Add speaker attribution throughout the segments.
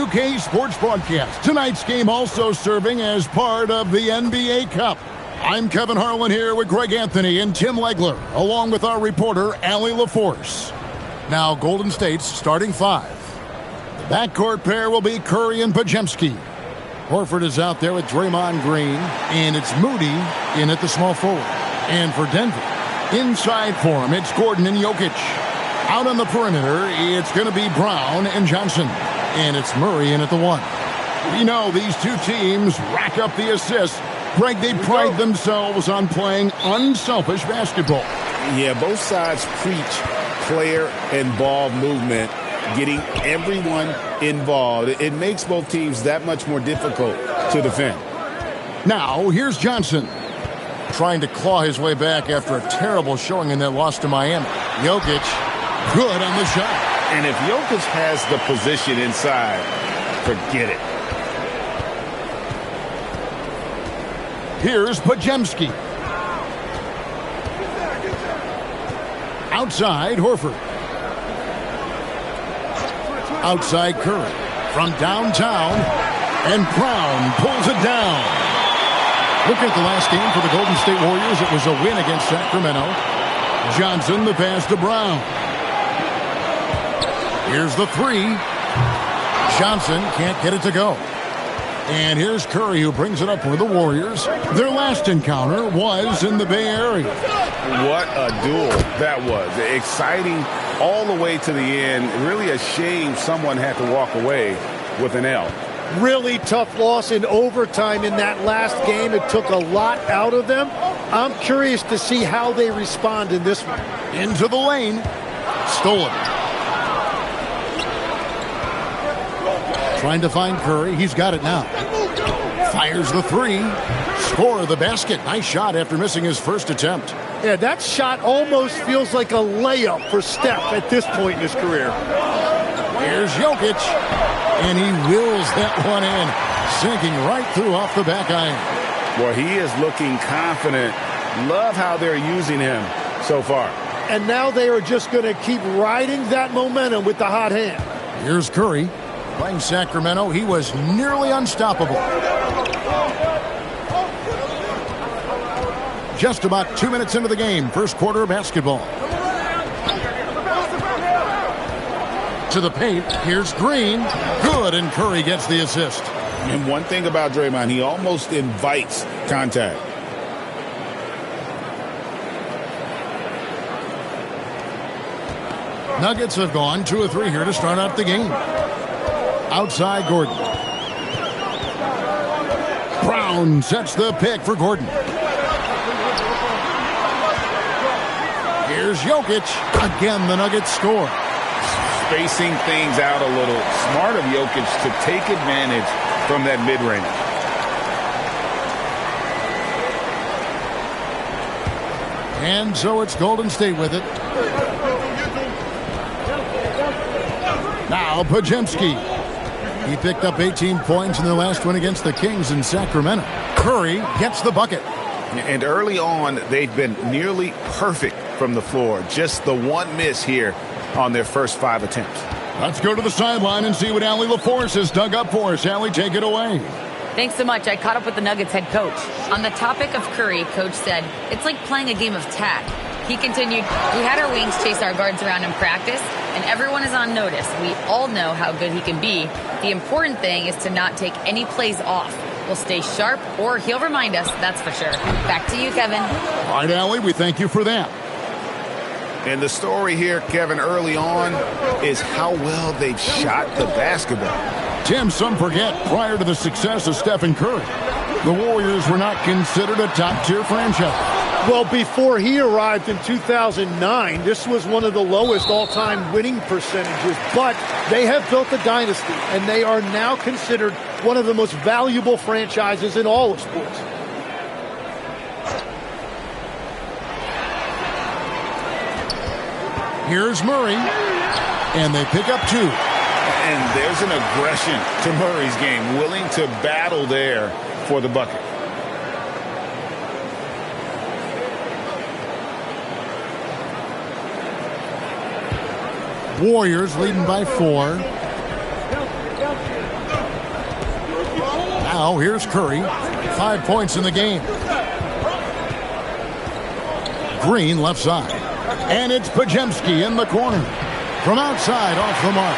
Speaker 1: UK Sports Broadcast. Tonight's game also serving as part of the NBA Cup. I'm Kevin Harlan here with Greg Anthony and Tim Legler, along with our reporter, Allie LaForce. Now, Golden State's starting five. The backcourt pair will be Curry and Podziemski. Horford is out there with Draymond Green, and it's Moody in at the small forward. And for Denver, inside for him, it's Gordon and Jokic. Out on the perimeter, it's going to be Brown and Johnson. And it's Murray in at the one. We know these two teams rack up the assists. Greg, they pride themselves on playing unselfish basketball.
Speaker 2: Yeah, both sides preach player and ball movement, getting everyone involved. It makes both teams that much more difficult to defend.
Speaker 1: Now, here's Johnson, trying to claw his way back after a terrible showing in that loss to Miami. Jokic, good on the shot.
Speaker 2: And if Jokic has the position inside, forget it.
Speaker 1: Here's Podziemski. Outside, Horford. Outside, Curry. From downtown, and Brown pulls it down. Look at the last game for the Golden State Warriors. It was a win against Sacramento. Johnson, the pass to Brown. Here's the three. Johnson can't get it to go. And here's Curry, who brings it up for the Warriors. Their last encounter was in the Bay Area.
Speaker 2: What a duel that was. Exciting all the way to the end. Really a shame someone had to walk away with an L.
Speaker 3: Really tough loss in overtime in that last game. It took a lot out of them. I'm curious to see how they respond in this one.
Speaker 1: Into the lane. Stolen. Trying to find Curry. He's got it now. Fires the three. Score the basket. Nice shot after missing his first attempt.
Speaker 3: Yeah, that shot almost feels like a layup for Steph at this point in his career.
Speaker 1: Here's Jokic. And he wills that one in. Sinking right through off the back iron.
Speaker 2: Well, he is looking confident. Love how they're using him so far.
Speaker 3: And now they are just going to keep riding that momentum with the hot hand.
Speaker 1: Here's Curry. Playing Sacramento, he was nearly unstoppable. Just about 2 minutes into the game, first quarter basketball. To the paint, here's Green. Good, and Curry gets the assist.
Speaker 2: And one thing about Draymond, he almost invites contact.
Speaker 1: Nuggets have gone 2 of 3 here to start out the game. Outside, Gordon. Brown sets the pick for Gordon. Here's Jokic. Again, the Nuggets score.
Speaker 2: Spacing things out a little. Smart of Jokic to take advantage from that mid-range.
Speaker 1: And so it's Golden State with it. Now Podziemski. He picked up 18 points in their last win against the Kings in Sacramento. Curry gets the bucket.
Speaker 2: And early on, they've been nearly perfect from the floor. Just the one miss here on their first 5 attempts.
Speaker 1: Let's go to the sideline and see what Allie LaForce has dug up for us. Allie, take it away.
Speaker 4: Thanks so much. I caught up with the Nuggets head coach. On the topic of Curry, coach said, it's like playing a game of tag. He continued, we had our wings chase our guards around in practice, and everyone is on notice. We all know how good he can be. The important thing is to not take any plays off. We'll stay sharp, or he'll remind us, that's for sure. Back to you, Kevin.
Speaker 1: All right, Allie, we thank you for that.
Speaker 2: And the story here, Kevin, early on is how well they've shot the basketball.
Speaker 1: Tim, some forget, prior to the success of Stephen Curry, the Warriors were not considered a top-tier franchise.
Speaker 3: Well, before he arrived in 2009, this was one of the lowest all-time winning percentages, but they have built a dynasty, and they are now considered one of the most valuable franchises in all of sports.
Speaker 1: Here's Murray, and they pick up 2.
Speaker 2: And there's an aggression to Murray's game, willing to battle there for the bucket.
Speaker 1: Warriors leading by 4. Now here's Curry. 5 points in the game. Green left side. And it's Pajemski in the corner. From outside, off the mark.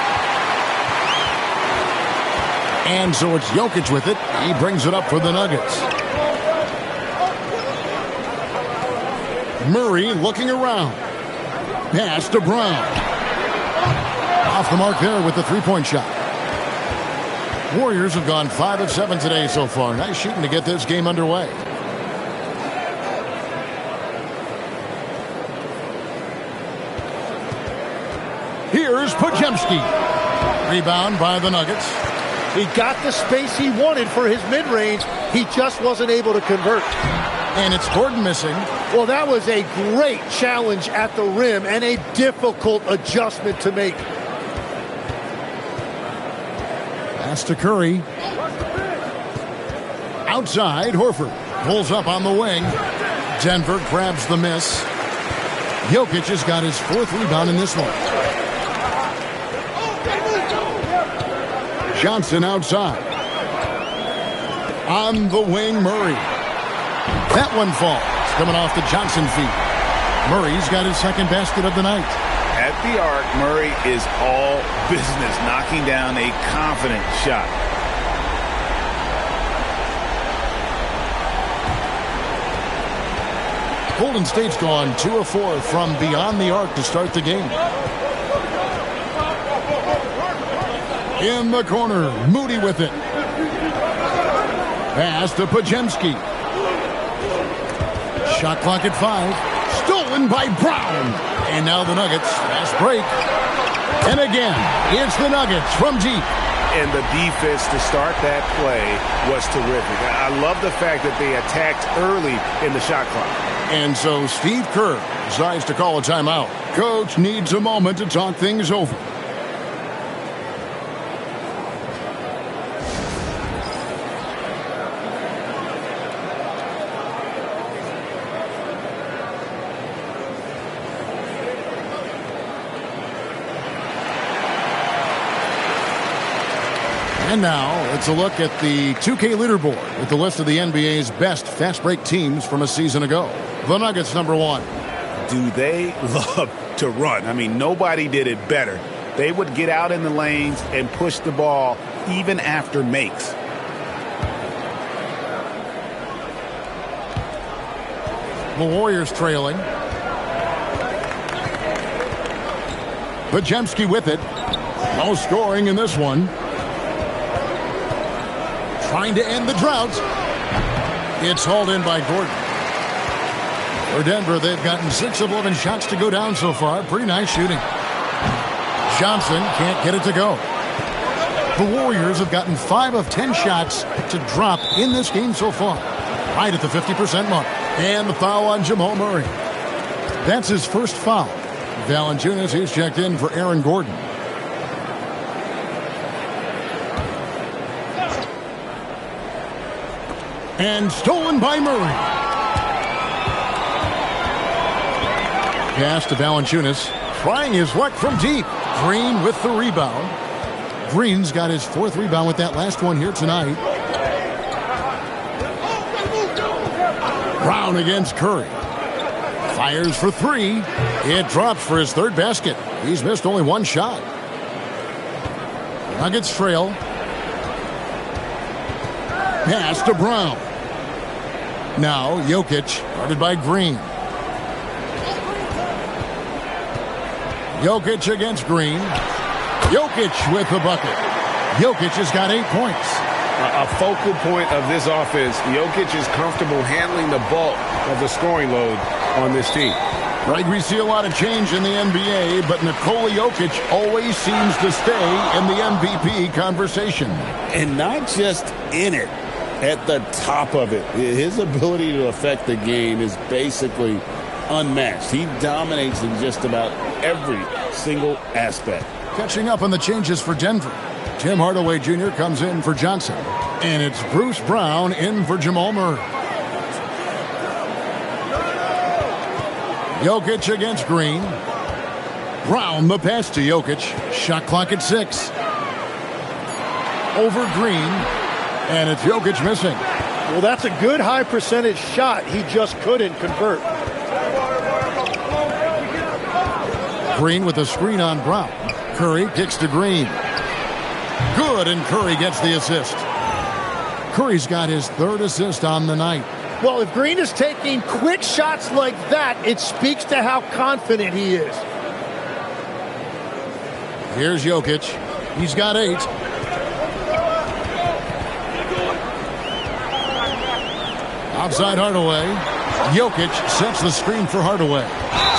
Speaker 1: And so it's Jokic with it. He brings it up for the Nuggets. Murray looking around. Pass to Brown. Off the mark there with the three-point shot. Warriors have gone 5 of 7 today so far. Nice shooting to get this game underway. Here's Pajemski. Rebound by the Nuggets.
Speaker 3: He got the space he wanted for his mid-range. He just wasn't able to convert.
Speaker 1: And it's Gordon missing.
Speaker 3: Well, that was a great challenge at the rim and a difficult adjustment to make.
Speaker 1: Pass to Curry. Outside, Horford pulls up on the wing. Denver grabs the miss. Jokic has got his 4th rebound in this one. Johnson outside. On the wing, Murray. That one falls. Coming off the Johnson feet. Murray's got his 2nd basket of the night.
Speaker 2: At the arc, Murray is all business, knocking down a confident shot.
Speaker 1: Golden State's gone 2 of 4 from beyond the arc to start the game. In the corner, Moody with it. Pass to Pajemski. Shot clock at 5. Stolen by Brown. And now the Nuggets. Fast break. And again, it's the Nuggets from deep.
Speaker 2: And the defense to start that play was terrific. I love the fact that they attacked early in the shot clock.
Speaker 1: And so Steve Kerr decides to call a timeout. Coach needs a moment to talk things over. And now, it's a look at the 2K leaderboard with the list of the NBA's best fast break teams from a season ago. The Nuggets, number 1.
Speaker 2: Do they love to run? I mean, nobody did it better. They would get out in the lanes and push the ball even after makes.
Speaker 1: The Warriors trailing. Pajemski with it. No scoring in this one. Trying to end the drought. It's hauled in by Gordon. For Denver, they've gotten 6 of 11 shots to go down so far. Pretty nice shooting. Johnson can't get it to go. The Warriors have gotten 5 of 10 shots to drop in this game so far. Right at the 50% mark. And the foul on Jamal Murray. That's his first foul. Valanciunas, he's checked in for Aaron Gordon. And stolen by Murray. Pass to Valanciunas. Trying his luck from deep. Green with the rebound. Green's got his 4th rebound with that last one here tonight. Brown against Curry. Fires for 3. It drops for his 3rd basket. He's missed only 1 shot. Nuggets trail. Pass to Brown. Now Jokic, guarded by Green. Jokic against Green. Jokic with the bucket. Jokic has got 8 points.
Speaker 2: A focal point of this offense. Jokic is comfortable handling the bulk of the scoring load on this team.
Speaker 1: Right, we see a lot of change in the NBA, but Nikola Jokic always seems to stay in the MVP conversation.
Speaker 2: And not just in it, at the top of it. His ability to affect the game is basically unmatched. He dominates in just about every single aspect.
Speaker 1: Catching up on the changes for Denver. Tim Hardaway Jr. comes in for Johnson. And it's Bruce Brown in for Jamal Murray. Jokic against Green. Brown the pass to Jokic. Shot clock at 6. Over Green. And it's Jokic missing.
Speaker 3: Well, that's a good high percentage shot. He just couldn't convert.
Speaker 1: Green with a screen on Brown. Curry kicks to Green. Good, and Curry gets the assist. Curry's got his third assist on the night.
Speaker 3: Well, if Green is taking quick shots like that, it speaks to how confident he is.
Speaker 1: Here's Jokic. He's got 8. Outside Hardaway. Jokic sets the screen for Hardaway.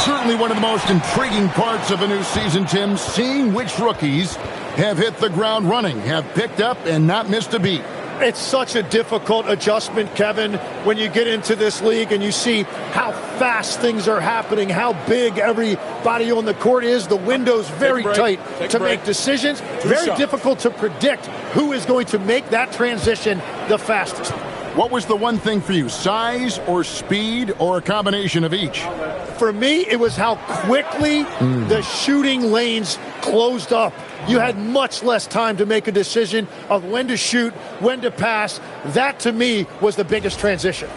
Speaker 1: Certainly one of the most intriguing parts of a new season, Tim, seeing which rookies have hit the ground running, have picked up and not missed a beat.
Speaker 3: It's such a difficult adjustment, Kevin, when you get into this league and you see how fast things are happening, how big everybody on the court is. The window's very tight to make decisions. Very difficult to predict who is going to make that transition the fastest.
Speaker 1: What was the one thing for you, size or speed or a combination of each?
Speaker 3: For me, it was how quickly the shooting lanes closed up. You had much less time to make a decision of when to shoot, when to pass. That, to me, was the biggest transition.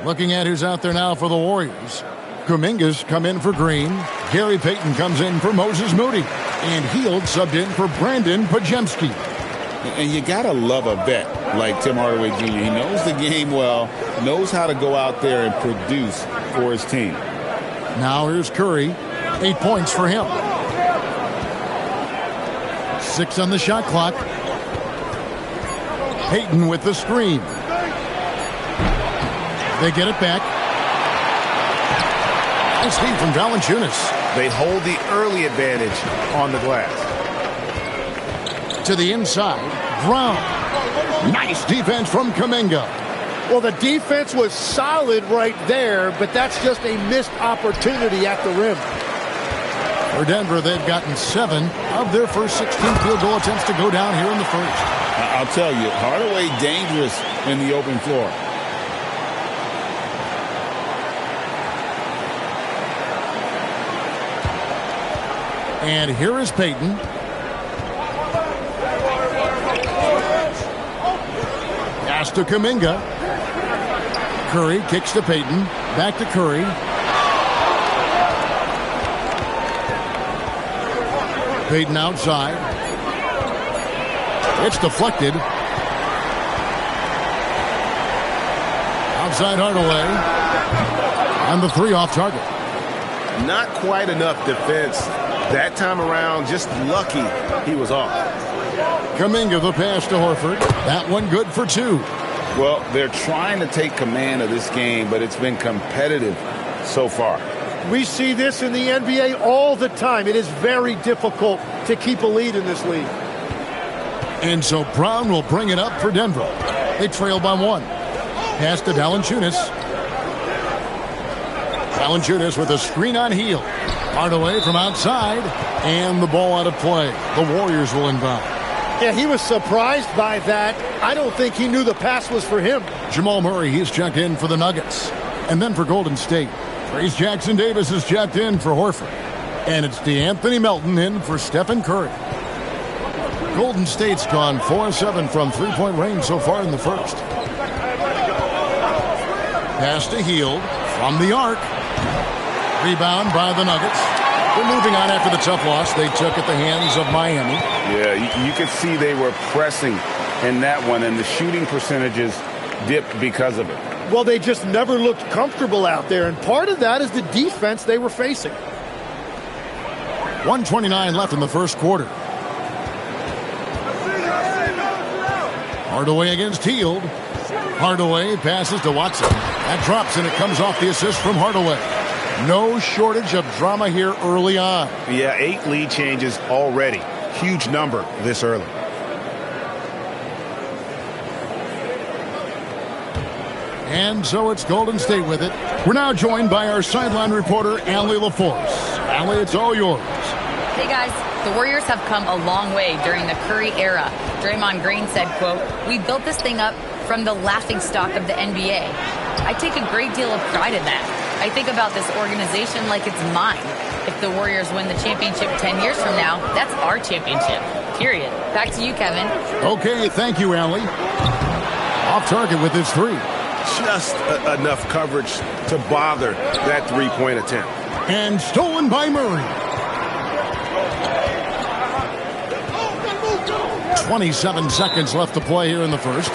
Speaker 1: Looking at who's out there now for the Warriors. Kuminga's come in for Green. Gary Payton comes in for Moses Moody. And Hield subbed in for Brandon Pajemski.
Speaker 2: And you got to love a vet like Tim Hardaway Jr. He knows the game well, knows how to go out there and produce for his team.
Speaker 1: Now here's Curry. 8 points for him. 6 on the shot clock. Payton with the screen. They get it back. Nice feed from Valanciunas.
Speaker 5: They hold the early advantage on the glass.
Speaker 1: To the inside, Brown. Nice defense from Kuminga.
Speaker 3: Well, the defense was solid right there, but that's just a missed opportunity at the rim.
Speaker 1: For Denver, they've gotten 7 of their first 16 field goal attempts to go down here in the first.
Speaker 2: I'll tell you, Hardaway dangerous in the open floor.
Speaker 1: And here is Payton. Pass to Kuminga. Curry kicks to Payton. Back to Curry. Payton outside. It's deflected. Outside Hardaway. And the 3 off target.
Speaker 5: Not quite enough defense that time around. Just lucky he was off.
Speaker 1: Kuminga the pass to Horford. That one good for 2.
Speaker 2: Well, they're trying to take command of this game, but it's been competitive so far.
Speaker 3: We see this in the NBA all the time. It is very difficult to keep a lead in this league.
Speaker 1: And so Brown will bring it up for Denver. They trail by 1. Pass to Valanciunas. Valanciunas with a screen on Hield. Hardaway from outside. And the ball out of play. The Warriors will inbound.
Speaker 3: Yeah, he was surprised by that. I don't think he knew the pass was for him.
Speaker 1: Jamal Murray, he's checked in for the Nuggets. And then for Golden State, Trace Jackson Davis is checked in for Horford. And it's DeAnthony Melton in for Stephen Curry. Golden State's gone 4-7 from three-point range so far in the first. Pass to Hield from the arc. Rebound by the Nuggets. They're moving on after the tough loss they took at the hands of Miami.
Speaker 2: Yeah, you could see they were pressing in that one, and the shooting percentages dipped because of it.
Speaker 3: Well, they just never looked comfortable out there, and part of that is the defense they were facing.
Speaker 1: 1:29 left in the first quarter. Hardaway against Hield. Hardaway passes to Watson. That drops, and it comes off the assist from Hardaway. No shortage of drama here early on.
Speaker 5: Yeah, 8 lead changes already. Huge number this early.
Speaker 1: And so it's Golden State with it. We're now joined by our sideline reporter, Allie LaForce. Allie, it's all yours.
Speaker 4: Hey guys, the Warriors have come a long way during the Curry era. Draymond Green said, quote, "We built this thing up from the laughingstock of the NBA. I take a great deal of pride in that. I think about this organization like it's mine. If the Warriors win the championship 10 years from now, that's our championship. Period." Back to you, Kevin.
Speaker 1: Okay, thank you, Allie. Off target with his three.
Speaker 5: Just enough coverage to bother that three-point attempt.
Speaker 1: And stolen by Murray. 27 seconds left to play here in the first.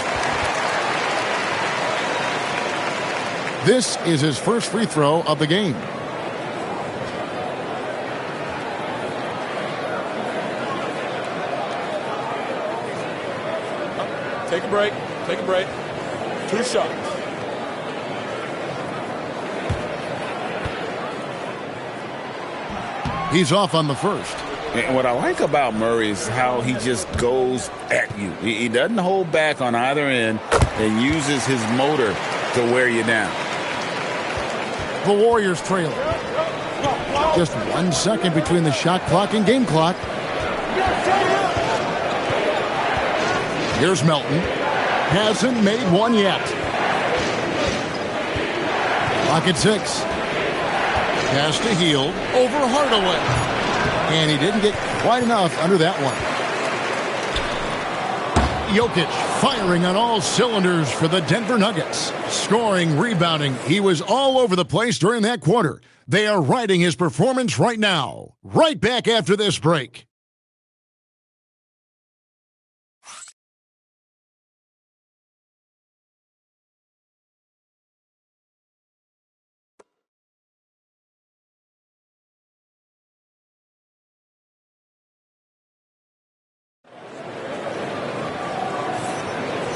Speaker 1: This is his first free throw of the game.
Speaker 6: Take a break. Take a break. 2 shots.
Speaker 1: He's off on the first.
Speaker 2: And what I like about Murray is how he just goes at you. He doesn't hold back on either end and uses his motor to wear you down.
Speaker 1: The Warriors trail. Just 1 second between the shot clock and game clock. Here's Melton. Hasn't made one yet. Clock at 6. Pass to Hield over Hardaway. And he didn't get quite enough under that one. Jokic firing on all cylinders for the Denver Nuggets. Scoring, rebounding. He was all over the place during that quarter. They are riding his performance right now. Right back after this break.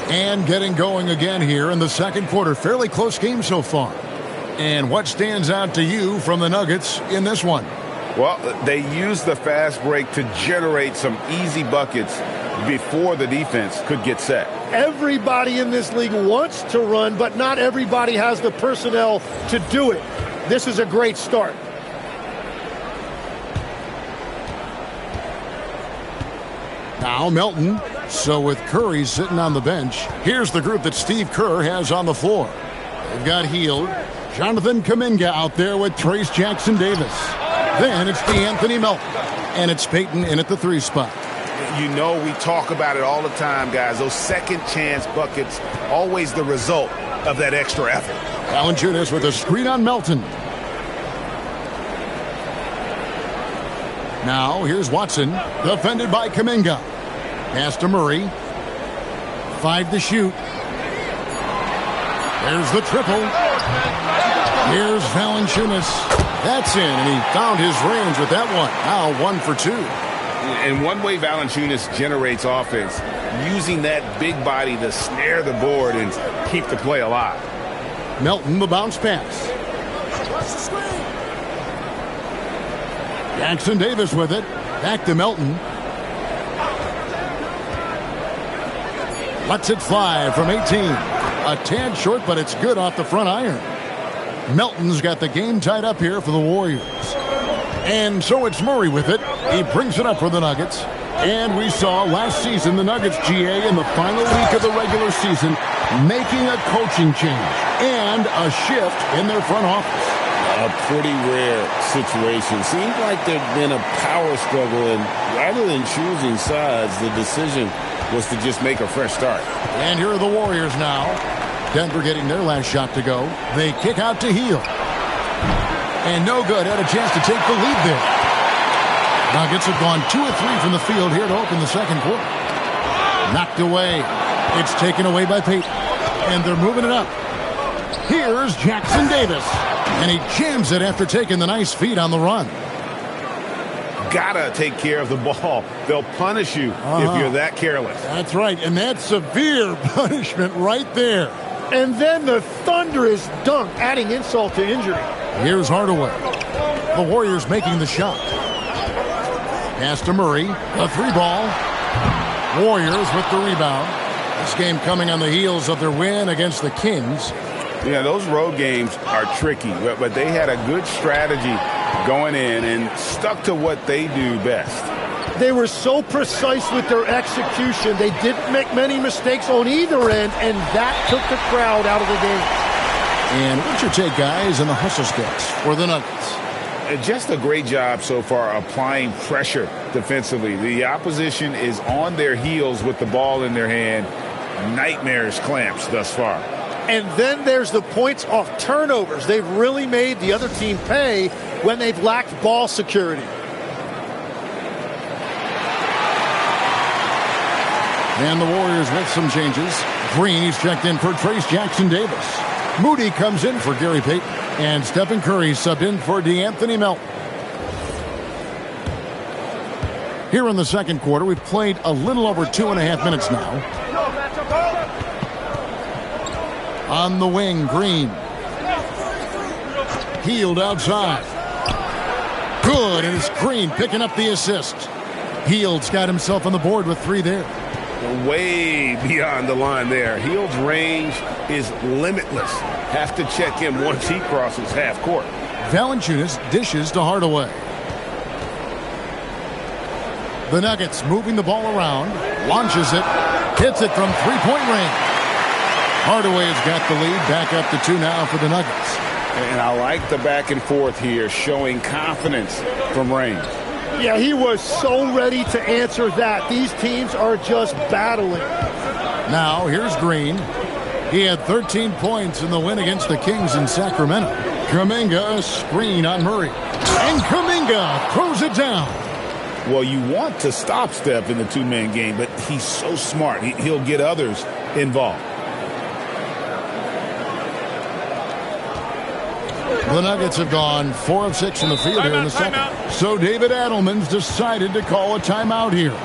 Speaker 1: And getting going again here in the second quarter. Fairly close game so far. And what stands out to you from the Nuggets in this one?
Speaker 5: Well, they used the fast break to generate some easy buckets before the defense could get set.
Speaker 3: Everybody in this league wants to run, but not everybody has the personnel to do it. This is a great start.
Speaker 1: Now Melton. So with Curry sitting on the bench, here's the group that Steve Kerr has on the floor. They've got Hield, Jonathan Kuminga out there with Trace Jackson-Davis. Then it's DeAnthony Melton, and it's Payton in at the 3 spot.
Speaker 5: You know, we talk about it all the time, guys. Those second chance buckets, always the result of that extra effort.
Speaker 1: Valanciunas with a screen on Melton. Now here's Watson, defended by Kuminga. Pass to Murray. 5 to shoot. There's the triple. Here's Valanciunas. That's in, and he found his range with that one. Now 1 for 2.
Speaker 5: And one way Valanciunas generates offense, using that big body to snare the board and keep the play alive.
Speaker 1: Melton, the bounce pass. Jackson-Davis with it. Back to Melton. Lets it fly from 18. A tad short, but it's good off the front iron. Melton's got the game tied up here for the Warriors. And so it's Murray with it. He brings it up for the Nuggets. And we saw last season the Nuggets, GA, in the final week of the regular season, making a coaching change and a shift in their front office.
Speaker 2: A pretty rare situation. Seems like there'd been a power struggle, and rather than choosing sides, the decision was to just make a fresh start.
Speaker 1: And here are the Warriors now. Denver getting their last shot to go. They kick out to Hield. And no good. Had a chance to take the lead there. Nuggets have gone 2 of 3 from the field here to open the second quarter. Knocked away. It's taken away by Payton. And they're moving it up. Here's Jackson-Davis. And he jams it after taking the nice feed on the run.
Speaker 5: Gotta take care of the ball. They'll punish you if you're that careless.
Speaker 1: That's right, and that's severe punishment right there.
Speaker 3: And then the thunderous dunk, adding insult to injury.
Speaker 1: Here's Hardaway. The Warriors making the shot. Pass to Murray, a 3-ball. Warriors with the rebound. This game coming on the heels of their win against the Kings.
Speaker 5: Yeah, those road games are tricky, but they had a good strategy going in and stuck to what they do best.
Speaker 3: They were so precise with their execution. They didn't make many mistakes on either end, and that took the crowd out of the game.
Speaker 1: And what's your take, guys, on the hustle skills for the Nuggets?
Speaker 5: Just a great job so far applying pressure defensively. The opposition is on their heels with the ball in their hand, nightmarish clamps thus far.
Speaker 3: And then there's the points off turnovers. They've really made the other team pay when they've lacked ball security.
Speaker 1: And the Warriors with some changes. Green, he's checked in for Trace Jackson-Davis. Moody comes in for Gary Payton. And Stephen Curry subbed in for DeAnthony Melton. Here in the second quarter, we've played a little over 2.5 minutes now. On the wing, Green. Healed outside. Good, and it's Green picking up the assist. Hield's got himself on the board with 3 there.
Speaker 5: Way beyond the line there. Hield's range is limitless. Have to check him once he crosses half court.
Speaker 1: Valanciunas dishes to Hardaway. The Nuggets moving the ball around. Launches it. Hits it from three-point range. Hardaway has got the lead. Back up to 2 now for the Nuggets.
Speaker 5: And I like the back and forth here, showing confidence from range.
Speaker 3: Yeah, he was so ready to answer that. These teams are just battling.
Speaker 1: Now, here's Green. He had 13 points in the win against the Kings in Sacramento. Kuminga, a screen on Murray. And Kuminga throws it down.
Speaker 5: Well, you want to stop Steph in the two-man game, but he's so smart. He'll get others involved.
Speaker 1: The Nuggets have gone 4 of 6 in the field here in the second. So David Adelman's decided to call a timeout here.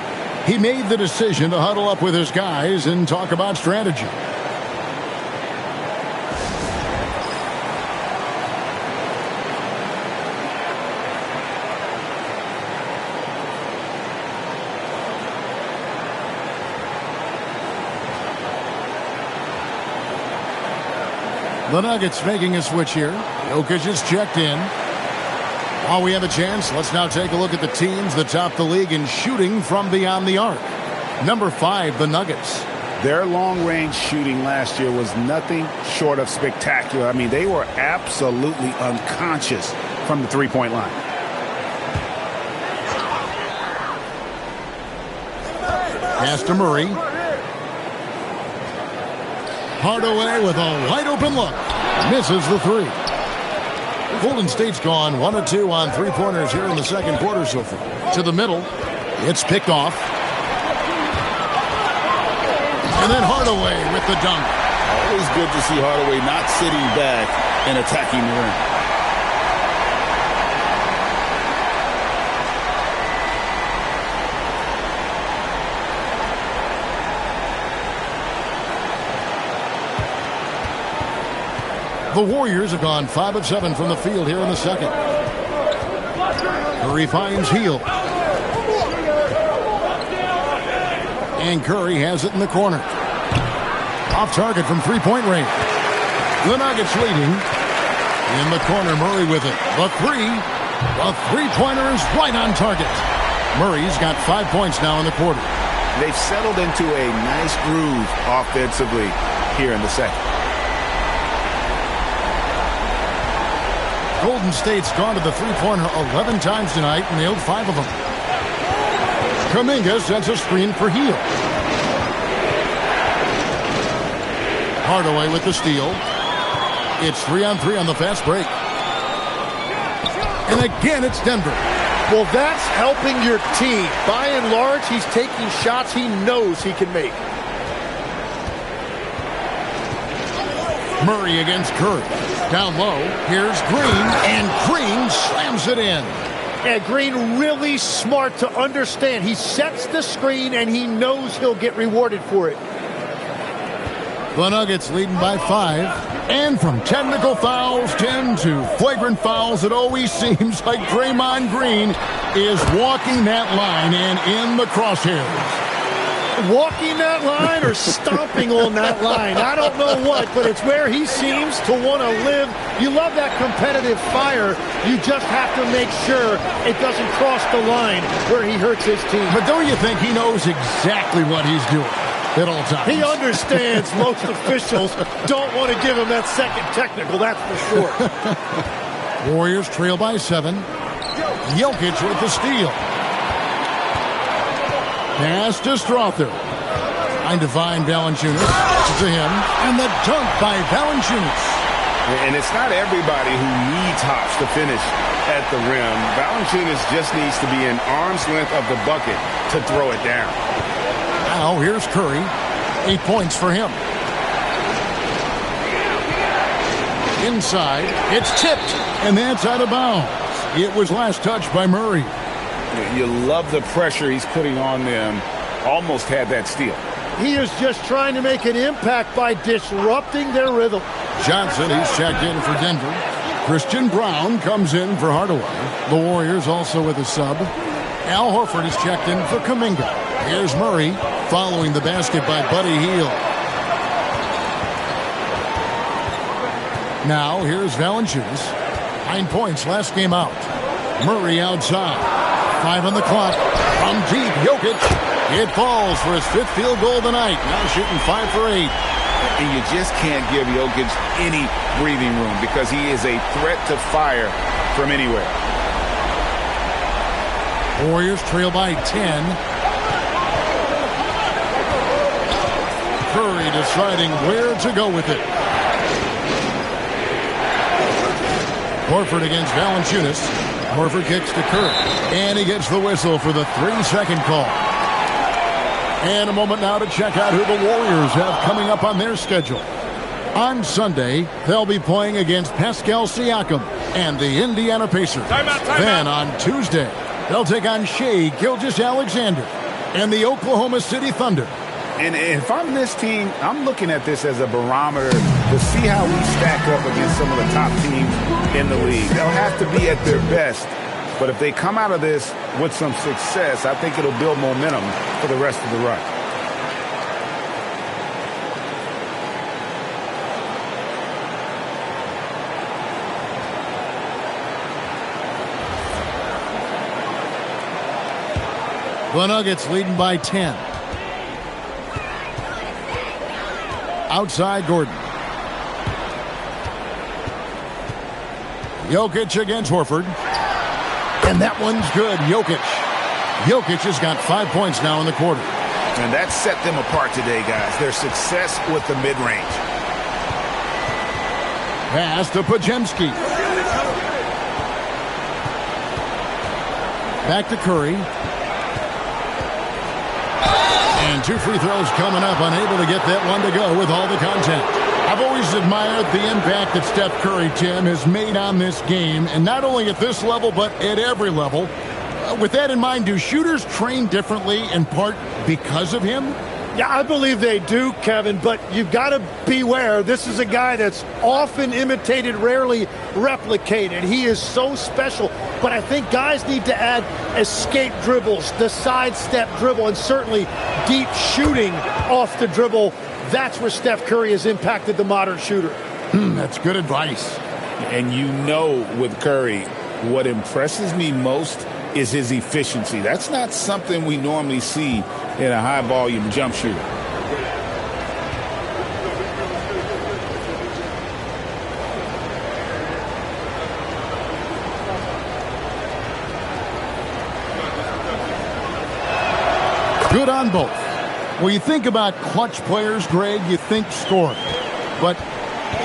Speaker 1: He made the decision to huddle up with his guys and talk about strategy. The Nuggets making a switch here. Jokic is checked in. While we have a chance, let's now take a look at the teams that top the league in shooting from beyond the arc. Number 5, the Nuggets.
Speaker 5: Their long-range shooting last year was nothing short of spectacular. I mean, they were absolutely unconscious from the three-point line.
Speaker 1: Pass to Murray. Hardaway with a wide-open look. Misses the 3. Golden State's gone 1 of 2 on three-pointers here in the second quarter so far. To the middle. It's picked off. And then Hardaway with the dunk.
Speaker 2: Always good to see Hardaway not sitting back and attacking the rim.
Speaker 1: The Warriors have gone 5 of 7 from the field here in the second. Curry finds Hield. And Curry has it in the corner. Off target from three-point range. The Nuggets leading. In the corner, Murray with it. The 3. The three-pointer is right on target. Murray's got 5 points now in the quarter.
Speaker 5: They've settled into a nice groove offensively here in the second.
Speaker 1: Golden State's gone to the three-pointer 11 times tonight and nailed 5 of them. Kuminga sets a screen for Hield. Hardaway with the steal. It's 3-on-3 on the fast break. And again, it's Denver.
Speaker 3: Well, that's helping your team. By and large, he's taking shots he knows he can make.
Speaker 1: Murray against Curry. Down low, here's Green, and Green slams it in.
Speaker 3: And Green really smart to understand. He sets the screen, and he knows he'll get rewarded for it.
Speaker 1: The Nuggets leading by 5. And from technical fouls, 10 to flagrant fouls, it always seems like Draymond Green is walking that line and in the crosshairs.
Speaker 3: Walking that line or stomping on that line. I don't know what, but it's where he seems to want to live. You love that competitive fire. You just have to make sure it doesn't cross the line where he hurts his team.
Speaker 1: But don't you think he knows exactly what he's doing at all times?
Speaker 3: He understands most officials don't want to give him that second technical, that's for sure.
Speaker 1: Warriors trail by 7. Jokic with the steal. Pass to Strother. Trying to find Valanciunas. To him. And the dunk by Valanciunas.
Speaker 5: And it's not everybody who needs hops to finish at the rim. Valanciunas just needs to be an arm's length of the bucket to throw it down.
Speaker 1: Now here's Curry. 8 points for him. Inside, it's tipped, and that's out of bounds. It was last touched by Murray.
Speaker 5: You love the pressure he's putting on them. Almost had that steal.
Speaker 3: He is just trying to make an impact by disrupting their rhythm.
Speaker 1: Johnson, he's checked in for Denver. Christian Brown comes in for Hardaway. The Warriors also with a sub. Al Horford is checked in for Kuminga. Here's Murray following the basket by Buddy Hield. Now here's Valanciunas. 9 points last game out. Murray outside. 5 on the clock. From deep, Jokic. It falls for his 5th field goal tonight. Now shooting 5 for 8.
Speaker 5: And you just can't give Jokic any breathing room because he is a threat to fire from anywhere.
Speaker 1: Warriors trail by 10. Curry deciding where to go with it. Horford against Valanciunas. Horford kicks to Curry. And he gets the whistle for the 3-second call. And a moment now to check out who the Warriors have coming up on their schedule. On Sunday, they'll be playing against Pascal Siakam and the Indiana Pacers. Then on Tuesday, they'll take on Shai Gilgeous-Alexander and the Oklahoma City Thunder.
Speaker 5: And if I'm this team, I'm looking at this as a barometer to see how we stack up against some of the top teams in the league. They'll have to be at their best. But if they come out of this with some success, I think it'll build momentum for the rest of the run.
Speaker 1: The Nuggets leading by 10. Outside Gordon. Jokic against Horford. And that one's good. Jokic has got 5 points now in the quarter.
Speaker 5: And that set them apart today, guys. Their success with the mid-range.
Speaker 1: Pass to Podziemski. Back to Curry. And 2 free throws coming up. Unable to get that one to go with all the contact. I've always admired the impact that Steph Curry, Tim, has made on this game. And not only at this level, but at every level. With that in mind, do shooters train differently in part because of him?
Speaker 3: Yeah, I believe they do, Kevin, but you've got to beware. This is a guy that's often imitated, rarely replicated. He is so special, but I think guys need to add escape dribbles, the sidestep dribble, and certainly deep shooting off the dribble. That's where Steph Curry has impacted the modern shooter.
Speaker 1: That's good advice.
Speaker 5: And you know with Curry, what impresses me most is his efficiency. That's not something we normally see in a high-volume jump shooter.
Speaker 1: Good on both. When you think about clutch players, Greg, you think scoring. But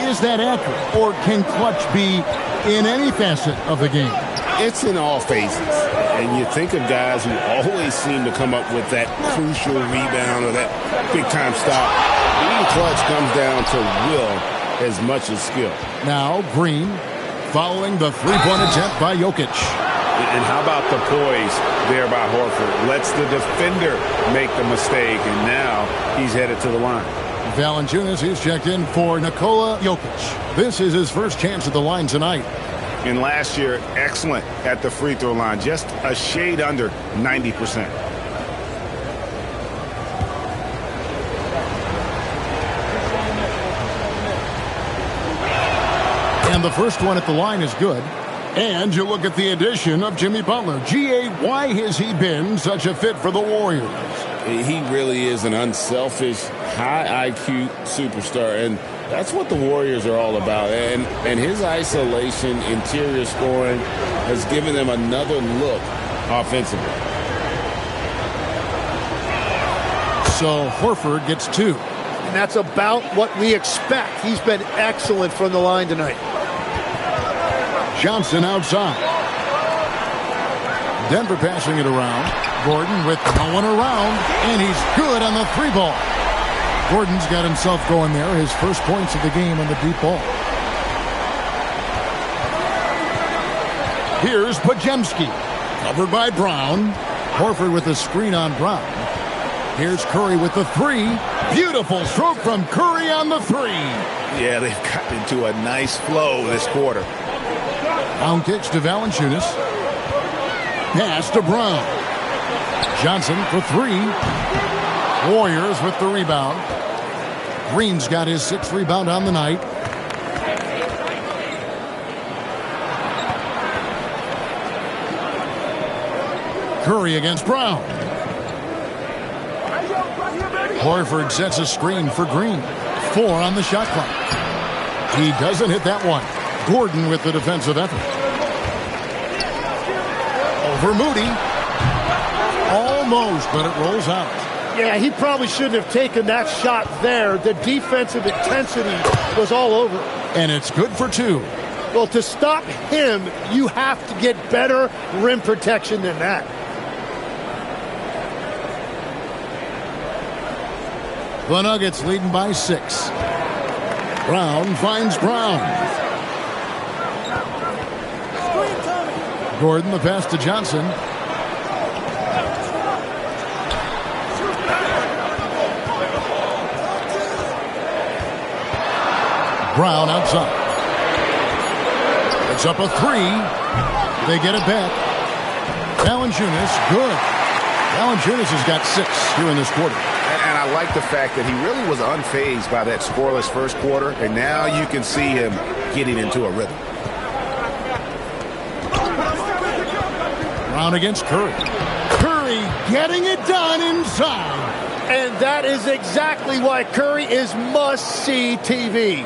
Speaker 1: is that accurate? Or can clutch be in any facet of the game?
Speaker 5: It's in all phases. And you think of guys who always seem to come up with that crucial rebound or that big-time stop. Being clutch comes down to will as much as skill.
Speaker 1: Now, Green following the three-point attempt by Jokic.
Speaker 5: And how about the poise there by Horford? Lets the defender make the mistake, and now he's headed to the line.
Speaker 1: Valanciunas is checked in for Nikola Jokic. This is his first chance at the line tonight.
Speaker 5: And last year, excellent at the free throw line, just a shade under 90%.
Speaker 1: And the first one at the line is good. And you look at the addition of Jimmy Butler. G.A., why has he been such a fit for the Warriors?
Speaker 2: He really is an unselfish, high IQ superstar, and that's what the Warriors are all about. And his isolation, interior scoring has given them another look offensively.
Speaker 1: so Horford gets 2.
Speaker 3: And that's about what we expect. He's been excellent from the line tonight.
Speaker 1: Johnson outside. Denver passing it around. Gordon with no one around, and he's good on the 3-ball. Gordon's got himself going there, his first points of the game on the deep ball. Here's Podziemski, covered by Brown. Horford with a screen on Brown. Here's Curry with the 3. Beautiful stroke from Curry on the 3.
Speaker 5: Yeah, they've gotten into a nice flow this quarter.
Speaker 1: Brown kicks to Valanciunas. Pass to Brown. Johnson for 3. Warriors with the rebound. Green's got his 6th rebound on the night. Curry against Brown. Horford sets a screen for Green. 4 on the shot clock. He doesn't hit that one. Gordon with the defensive effort. Over Moody. Almost, but it rolls out.
Speaker 3: Yeah, he probably shouldn't have taken that shot there. The defensive intensity was all over.
Speaker 1: And it's good for 2.
Speaker 3: Well, to stop him, you have to get better rim protection than that.
Speaker 1: The Nuggets leading by 6. Brown finds Brown. Gordon the pass to Johnson. Brown outside. It's up a 3. They get it back. Valanciunas, good. Valanciunas has got 6 here in this quarter.
Speaker 5: And I like the fact that he really was unfazed by that scoreless first quarter, and now you can see him getting into a rhythm.
Speaker 1: Brown against Curry. Curry getting it done inside.
Speaker 3: And that is exactly why Curry is must-see TV.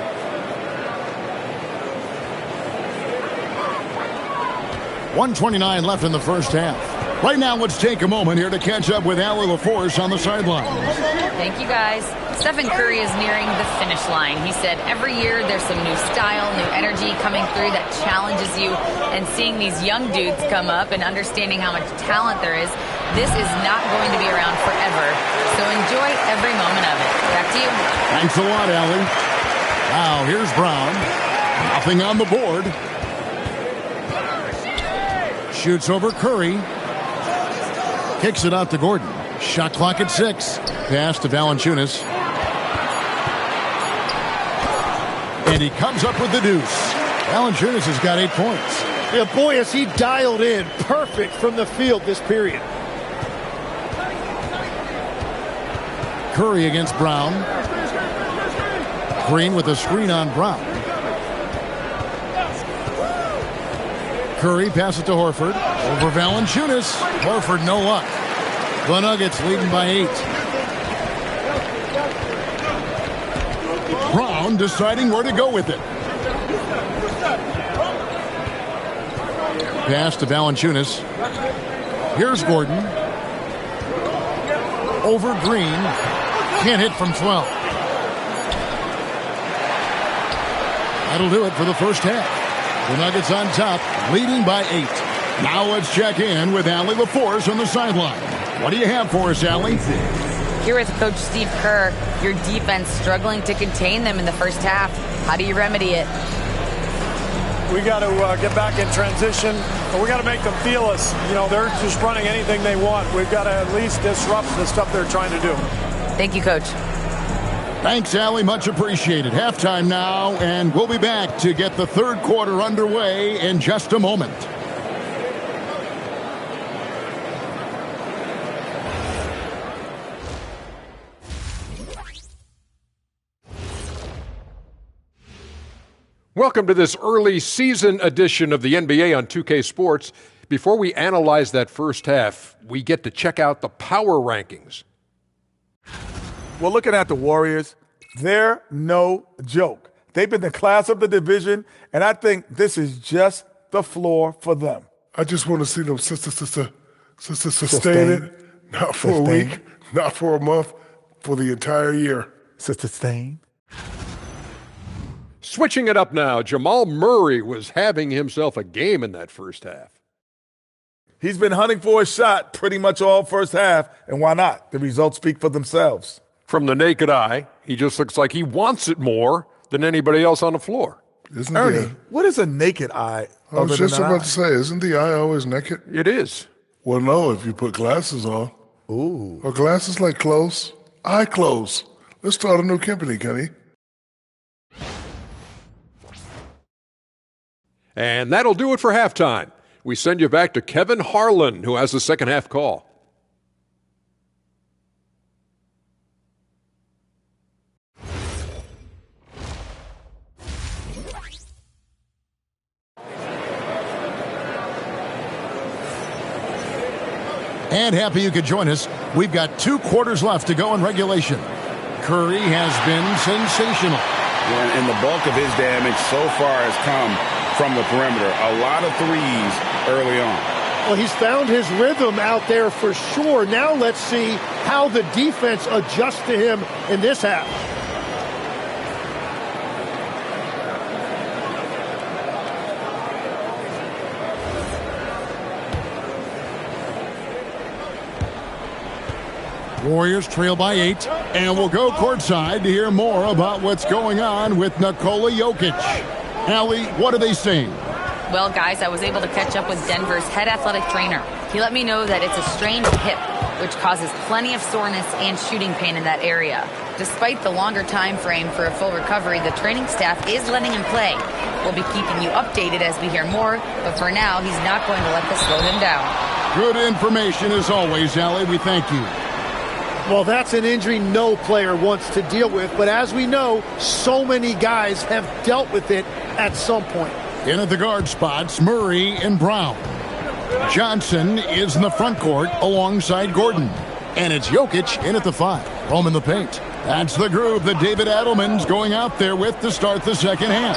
Speaker 1: .129 left in the first half. Right now, let's take a moment here to catch up with Allie LaForce on the sidelines.
Speaker 4: Thank you, guys. Stephen Curry is nearing the finish line. He said every year there's some new style, new energy coming through that challenges you. And seeing these young dudes come up and understanding how much talent there is, this is not going to be around forever. So enjoy every moment of it. Back to you.
Speaker 1: Thanks a lot, Allie. Now, here's Brown. Nothing on the board. Shoots over Curry. Kicks it out to Gordon. Shot clock at 6. Pass to Valanciunas. And he comes up with the deuce. Valanciunas has got 8 points.
Speaker 3: Yeah, boy, has he dialed in perfect from the field this period.
Speaker 1: Curry against Brown. Green with a screen on Brown. Curry passes it to Horford. Over Valanciunas. Horford no luck. The Nuggets leading by 8. Brown deciding where to go with it. Pass to Valanciunas. Here's Gordon. Over Green. Can't hit from 12. That'll do it for the first half. The Nuggets on top, leading by 8. Now let's check in with Allie LaForce on the sideline. What do you have for us, Allie?
Speaker 4: Here with Coach Steve Kerr, your defense struggling to contain them in the first half. How do you remedy it?
Speaker 7: We got to get back in transition, but we got to make them feel us. You know, they're just running anything they want. We've got to at least disrupt the stuff they're trying to do.
Speaker 4: Thank you, Coach.
Speaker 1: Thanks, Allie. Much appreciated. Halftime now, and we'll be back to get the third quarter underway in just a moment.
Speaker 8: Welcome to this early season edition of the NBA on 2K Sports. Before we analyze that first half, we get to check out the power rankings.
Speaker 9: Well, looking at the Warriors, they're no joke. They've been the class of the division, and I think this is just the floor for them.
Speaker 10: I just want to see them sustain it, not for a week, not for a month, for the entire year.
Speaker 9: Sustain.
Speaker 8: Switching it up now, Jamal Murray was having himself a game in that first half.
Speaker 9: He's been hunting for a shot pretty much all first half, and why not? The results speak for themselves.
Speaker 8: From the naked eye, he just looks like he wants it more than anybody else on the floor.
Speaker 10: Isn't
Speaker 9: Ernie, what is a naked eye?
Speaker 10: I was just about to say, isn't the eye always naked?
Speaker 8: It is.
Speaker 10: Well, no, if you put glasses on.
Speaker 9: Ooh.
Speaker 10: Are glasses like clothes? Eye clothes. Let's start a new company, Kenny.
Speaker 8: And that'll do it for halftime. We send you back to Kevin Harlan, who has the second half call.
Speaker 1: And happy you could join us. We've got 2 quarters left to go in regulation. Curry has been sensational.
Speaker 2: Yeah, and the bulk of his damage so far has come from the perimeter. A lot of threes early on.
Speaker 3: Well, he's found his rhythm out there for sure. Now let's see how the defense adjusts to him in this half.
Speaker 1: Warriors trail by 8, and we'll go courtside to hear more about what's going on with Nikola Jokic. Allie, what are they saying?
Speaker 4: Well, guys, I was able to catch up with Denver's head athletic trainer. He let me know that it's a strained hip, which causes plenty of soreness and shooting pain in that area. Despite the longer time frame for a full recovery, the training staff is letting him play. We'll be keeping you updated as we hear more, but for now, he's not going to let this slow him down.
Speaker 1: Good information as always, Allie. We thank you.
Speaker 3: Well, that's an injury no player wants to deal with, but as we know, so many guys have dealt with it at some point.
Speaker 1: In at the guard spots, Murray and Brown. Johnson is in the front court alongside Gordon. And it's Jokic in at the 5, roaming the paint. That's the group that David Adelman's going out there with to start the second half.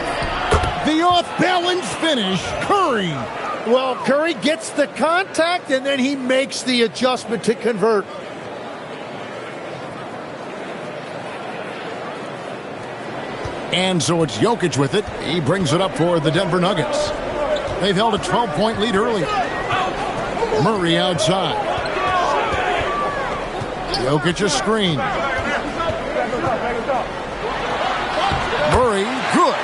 Speaker 1: The off-balance finish, Curry.
Speaker 3: Well, Curry gets the contact, and then he makes the adjustment to convert.
Speaker 1: And so it's Jokic with it. He brings it up for the Denver Nuggets. They've held a 12-point lead early. Murray outside. Jokic a screen. Murray, good.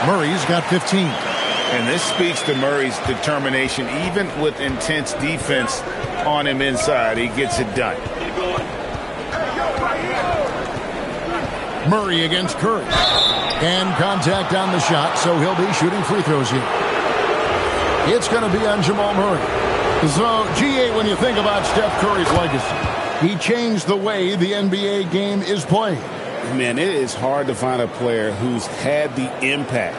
Speaker 1: Murray's got 15.
Speaker 2: And this speaks to Murray's determination. Even with intense defense on him inside, he gets it done.
Speaker 1: Murray against Curry. And contact on the shot, so he'll be shooting free throws here. It's going to be on Jamal Murray. So, G8, when you think about Steph Curry's legacy, he changed the way the NBA game is played.
Speaker 2: Man, it is hard to find a player who's had the impact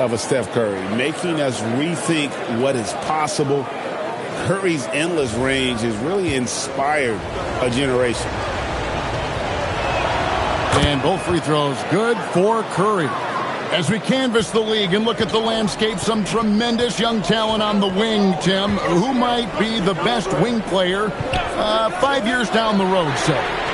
Speaker 2: of a Steph Curry, making us rethink what is possible. Curry's endless range has really inspired a generation.
Speaker 1: And both free throws good for Curry. As we canvass the league and look at the landscape, some tremendous young talent on the wing, Tim. Who might be the best wing player 5 years down the road, say?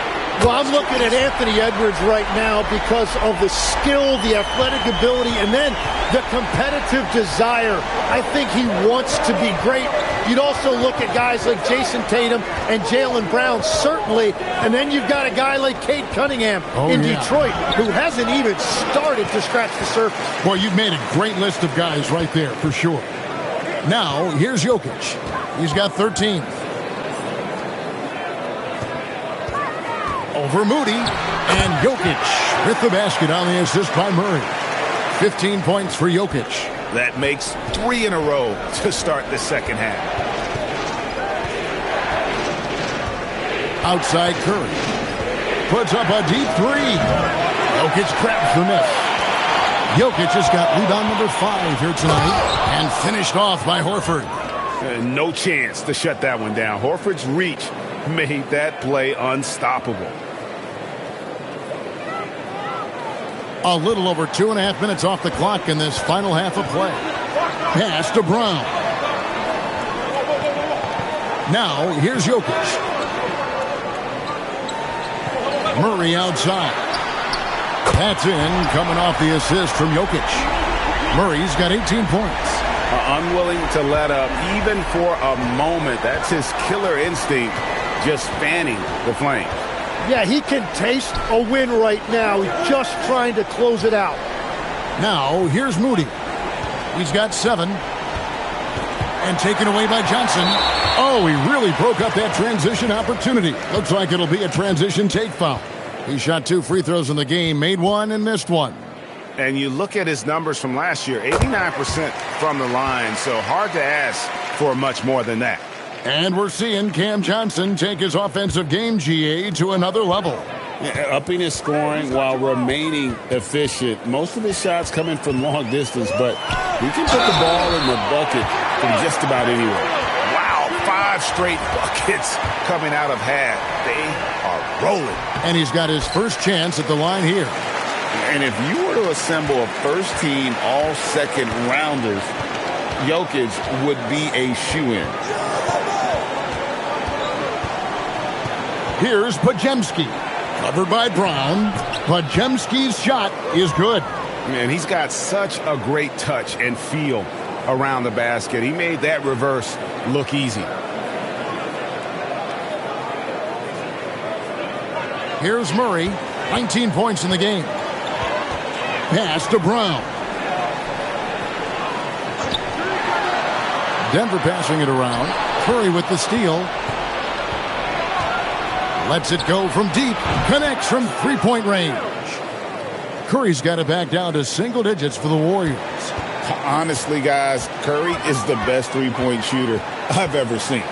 Speaker 3: Well, I'm looking at Anthony Edwards right now because of the skill, the athletic ability, and then the competitive desire. I think he wants to be great. You'd also look at guys like Jason Tatum and Jaylen Brown, certainly. And then you've got a guy like Cade Cunningham in Detroit, who hasn't even started to scratch the surface.
Speaker 1: Well, you've made a great list of guys right there, for sure. Now, here's Jokic. He's got 13. Over Moody, and Jokic with the basket on the assist by Murray. 15 points for Jokic.
Speaker 2: That makes 3 in a row to start the second half.
Speaker 1: Outside Curry. Puts up a deep 3. Jokic traps the miss. Jokic has got rebound number 5 here tonight and finished off by Horford.
Speaker 2: No chance to shut that one down. Horford's reach made that play unstoppable.
Speaker 1: A little over 2.5 minutes off the clock in this final half of play. Pass to Brown. Now, here's Jokic. Murray outside. That's in, coming off the assist from Jokic. Murray's got 18 points.
Speaker 5: Unwilling to let up, even for a moment. That's his killer instinct, just fanning the flame.
Speaker 3: Yeah, he can taste a win right now. He's just trying to close it out.
Speaker 1: Now, here's Moody. He's got 7. And taken away by Johnson. Oh, he really broke up that transition opportunity. Looks like it'll be a transition take foul. He shot 2 free throws in the game, made 1 and missed 1.
Speaker 5: And you look at his numbers from last year, 89% from the line, so hard to ask for much more than that.
Speaker 1: And we're seeing Cam Johnson take his offensive game, GA, to another level.
Speaker 2: Upping his scoring while remaining efficient. Most of his shots coming from long distance, but he can put the ball in the bucket from just about anywhere.
Speaker 5: Wow, 5 straight buckets coming out of half. They are rolling.
Speaker 1: And he's got his first chance at the line here.
Speaker 2: And if you were to assemble a first-team all-second rounders, Jokic would be a shoo-in.
Speaker 1: Here's Podziemski. Covered by Brown. Podziemski's shot is good.
Speaker 5: Man, he's got such a great touch and feel around the basket. He made that reverse look easy.
Speaker 1: Here's Murray. 19 points in the game. Pass to Brown. Denver passing it around. Curry with the steal. Lets it go from deep. Connects from three-point range. Curry's got it back down to single digits for the Warriors.
Speaker 5: Honestly, guys, Curry is the best three-point shooter I've ever seen.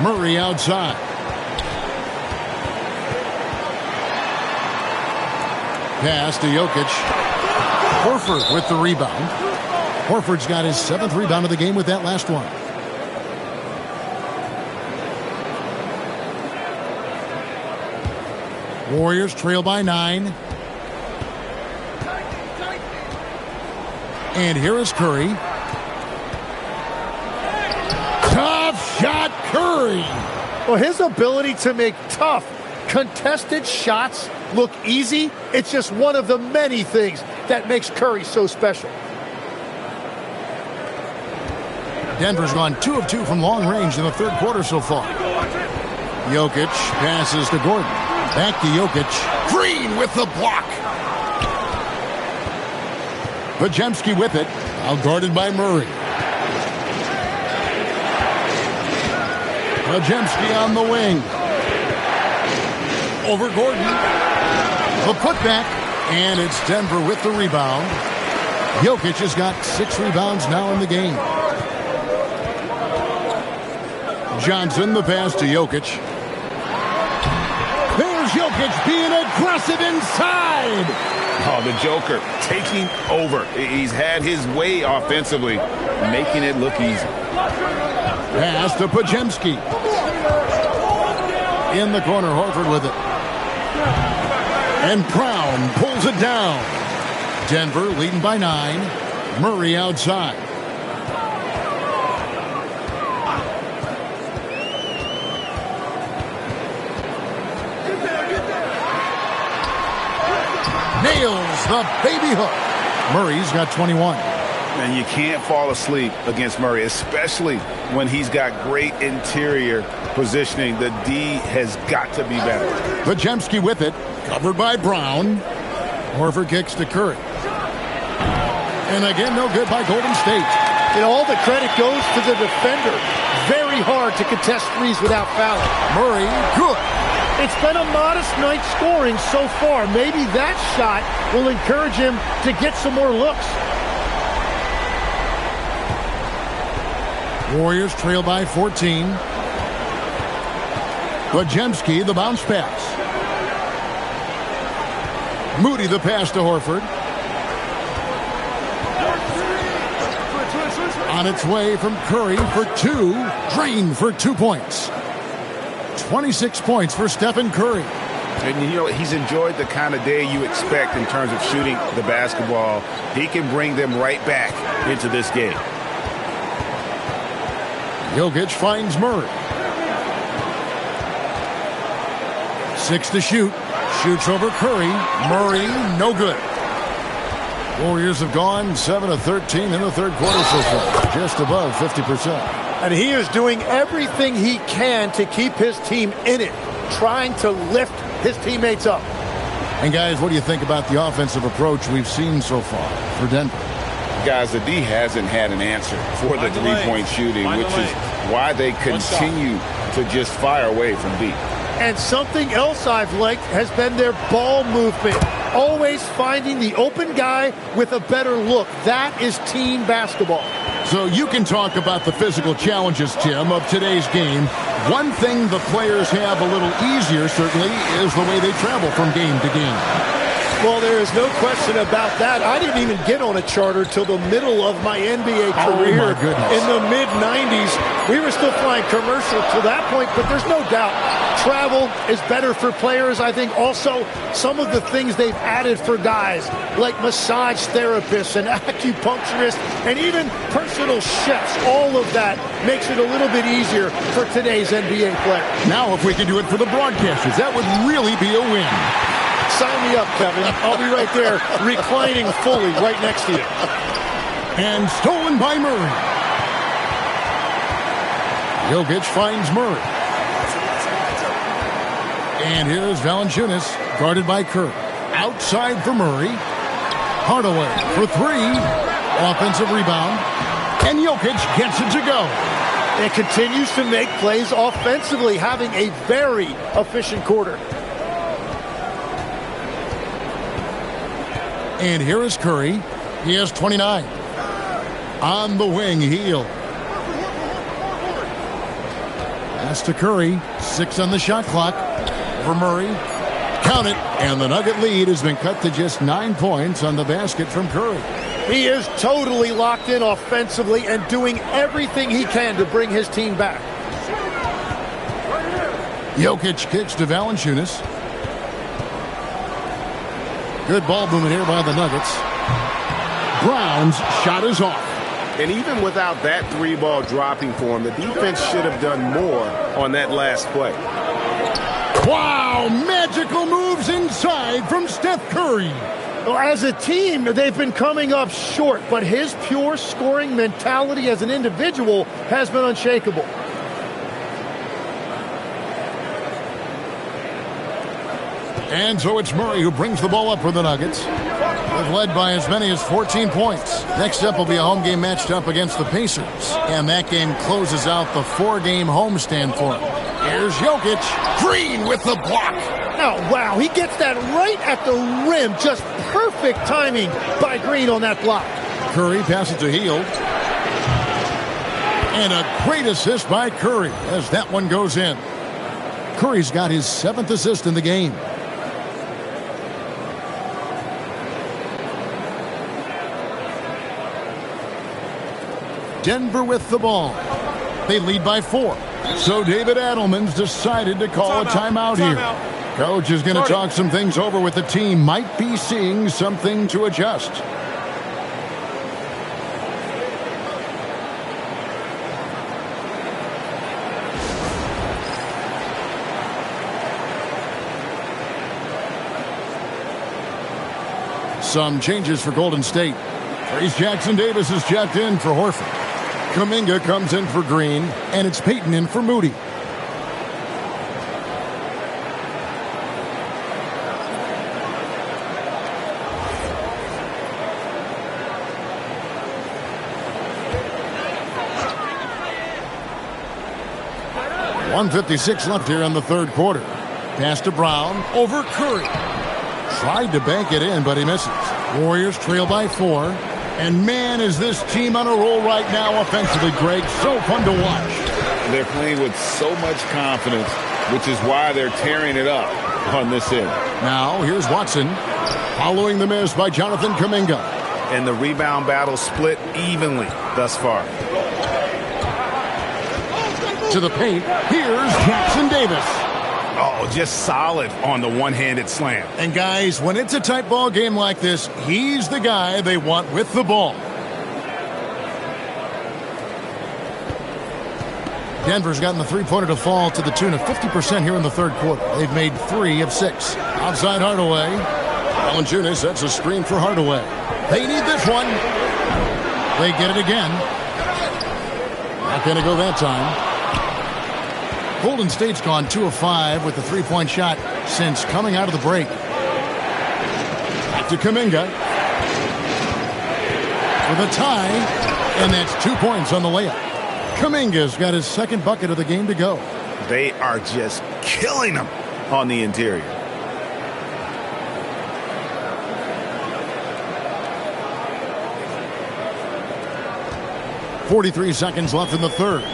Speaker 1: Murray outside. Pass to Jokic. Horford with the rebound. Horford's got his 7th rebound of the game with that last one. Warriors trail by 9. And here is Curry. Tough shot, Curry.
Speaker 3: Well, his ability to make tough, contested shots look easy, it's just one of the many things that makes Curry so special.
Speaker 1: Denver's gone 2 of 2 from long range in the third quarter so far. Jokic passes to Gordon. Back to Jokic. Green with the block. Podziemski with it. Outguarded by Murray. Podziemski on the wing. Over Gordon. The putback. And it's Denver with the rebound. Jokic has got 6 rebounds now in the game. Johnson, the pass to Jokic. There's Jokic being aggressive inside.
Speaker 5: Oh, the Joker taking over. He's had his way offensively, making it look easy.
Speaker 1: Pass to Podziemski. In the corner, Horford with it. And Brown pulls it down. Denver leading by 9. Murray outside. Nails the baby hook. Murray's got 21.
Speaker 5: And you can't fall asleep against Murray, especially when he's got great interior positioning. The D has got to be better.
Speaker 1: Podziemski with it. Covered by Brown. Horford kicks to Curry. And again, no good by Golden State.
Speaker 3: And all the credit goes to the defender. Very hard to contest threes without fouling.
Speaker 1: Murray, good.
Speaker 3: It's been a modest night scoring so far. Maybe that shot will encourage him to get some more looks.
Speaker 1: Warriors trail by 14. Podziemski, the bounce pass. Moody, the pass to Horford. On its way from Curry for 2. Drained for 2 points. 26 points for Stephen Curry.
Speaker 5: And, you know, he's enjoyed the kind of day you expect in terms of shooting the basketball. He can bring them right back into this game.
Speaker 1: Jokic finds Murray. 6 to shoot. Shoots over Curry. Murray, no good. Warriors have gone 7 of 13 in the third quarter so far. Just above 50%.
Speaker 3: And he is doing everything he can to keep his team in it, trying to lift his teammates up.
Speaker 1: And guys, what do you think about the offensive approach we've seen so far for Denver?
Speaker 5: Guys, the D hasn't had an answer for the three-point shooting, which is why they continue to just fire away from deep.
Speaker 3: And something else I've liked has been their ball movement. Always finding the open guy with a better look. That is team basketball.
Speaker 1: So you can talk about the physical challenges, Tim, of today's game. One thing the players have a little easier, certainly, is the way they travel from game to game.
Speaker 3: Well, there is no question about that. I didn't even get on a charter till the middle of my NBA career.
Speaker 1: Oh, my goodness.
Speaker 3: In the mid-90s. We were still flying commercial to that point, but there's no doubt travel is better for players. I think also some of the things they've added for guys, like massage therapists and acupuncturists and even personal chefs, all of that makes it a little bit easier for today's NBA player.
Speaker 1: Now, if we can do it for the broadcasters, that would really be a win.
Speaker 3: Sign me up, Kevin. I'll be right there reclining fully right next to you.
Speaker 1: And stolen by Murray. Jokic finds Murray. And here's Valanciunas, guarded by Curry. Outside for Murray. Hardaway for three. Offensive rebound. And Jokic gets it to go.
Speaker 3: And continues to make plays offensively, having a very efficient quarter.
Speaker 1: And here is Curry. He has 29. On the wing, Hield. Pass to Curry. 6 on the shot clock. For Murray. Count it. And the Nugget lead has been cut to just 9 points on the basket from Curry.
Speaker 3: He is totally locked in offensively and doing everything he can to bring his team back.
Speaker 1: Jokic kicks to Valanciunas. Good ball movement here by the Nuggets. Brown's shot is off.
Speaker 5: And even without that three-ball dropping for him, the defense should have done more on that last play.
Speaker 1: Wow, magical moves inside from Steph Curry.
Speaker 3: Well, as a team, they've been coming up short, but his pure scoring mentality as an individual has been unshakable.
Speaker 1: And so it's Murray who brings the ball up for the Nuggets. They've led by as many as 14 points. Next up will be a home game matched up against the Pacers. And that game closes out the 4-game homestand for him. Here's Jokic. Green with the block.
Speaker 3: Oh, wow. He gets that right at the rim. Just perfect timing by Green on that block.
Speaker 1: Curry passes to Hield. And a great assist by Curry as that one goes in. Curry's got his 7th assist in the game. Denver with the ball. They lead by 4. So David Adelman's decided to call a timeout here. Coach is going to talk some things over with the team. Might be seeing something to adjust. Some changes for Golden State. Trace Jackson Davis is checked in for Horford. Kuminga comes in for Green, and it's Payton in for Moody. .156 left here in the third quarter. Pass to Brown, over Curry. Tried to bank it in, but he misses. Warriors trail by 4. And man, is this team on a roll right now offensively, Greg. So fun to watch.
Speaker 5: They're playing with so much confidence, which is why they're tearing it up on this end.
Speaker 1: Now, here's Watson. Following the miss by Jonathan Kuminga.
Speaker 5: And the rebound battle split evenly thus far.
Speaker 1: To the paint, here's Jackson Davis.
Speaker 5: Oh, just solid on the one-handed slam.
Speaker 1: And guys, when it's a tight ball game like this, he's the guy they want with the ball. Denver's gotten the three-pointer to fall to the tune of 50% here in the third quarter. They've made 3 of 6. Outside Hardaway. Valanciunas sets a screen for Hardaway. They need this one. They get it again. Not going to go that time. Golden State's gone 2 of 5 with the three-point shot since coming out of the break. Back to Kuminga. With a tie, and that's 2 points on the layup. Kuminga's got his second bucket of the game to go.
Speaker 5: They are just killing them on the interior.
Speaker 1: .43 seconds left in the third.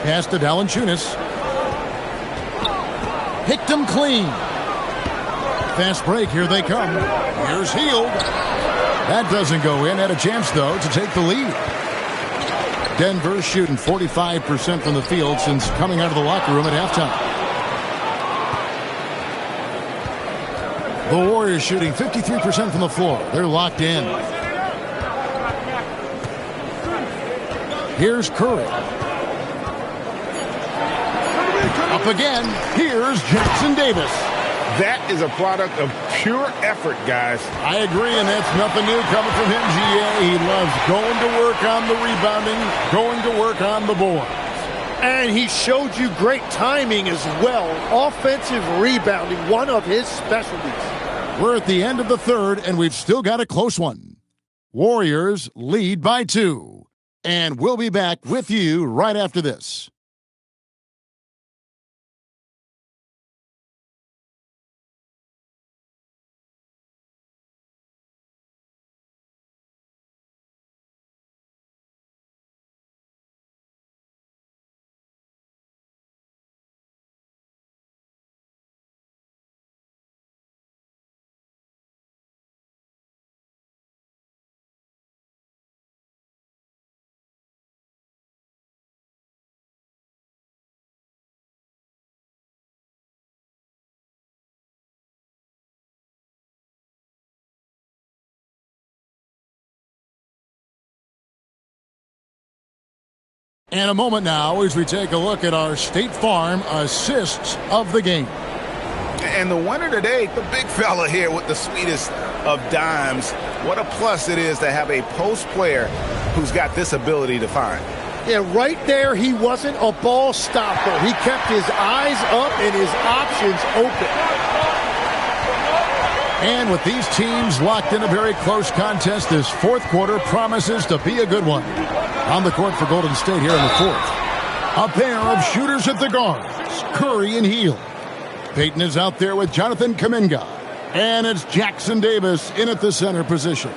Speaker 1: Pass to Valanciunas. Picked him clean. Fast break, here they come. Here's Hield. That doesn't go in. Had a chance, though, to take the lead. Denver shooting 45% from the field since coming out of the locker room at halftime. The Warriors shooting 53% from the floor. They're locked in. Here's Curry. Up again. Here's Jackson Davis.
Speaker 5: That is a product of pure effort, guys.
Speaker 1: I agree, and that's nothing new coming from him, GA. He loves going to work on the rebounding, going to work on the boards.
Speaker 3: And he showed you great timing as well. Offensive rebounding, one of his specialties.
Speaker 1: We're at the end of the third, and we've still got a close one. Warriors lead by 2. And we'll be back with you right after this. And a moment now as we take a look at our State Farm assists of the game.
Speaker 5: And the winner today, the big fella here with the sweetest of dimes. What a plus it is to have a post player who's got this ability to find.
Speaker 3: Yeah, right there, he wasn't a ball stopper. He kept his eyes up and his options open.
Speaker 1: And with these teams locked in a very close contest, this fourth quarter promises to be a good one. On the court for Golden State here in the fourth. A pair of shooters at the guards, Curry and Hield. Payton is out there with Jonathan Kuminga. And it's Jackson Davis in at the center position.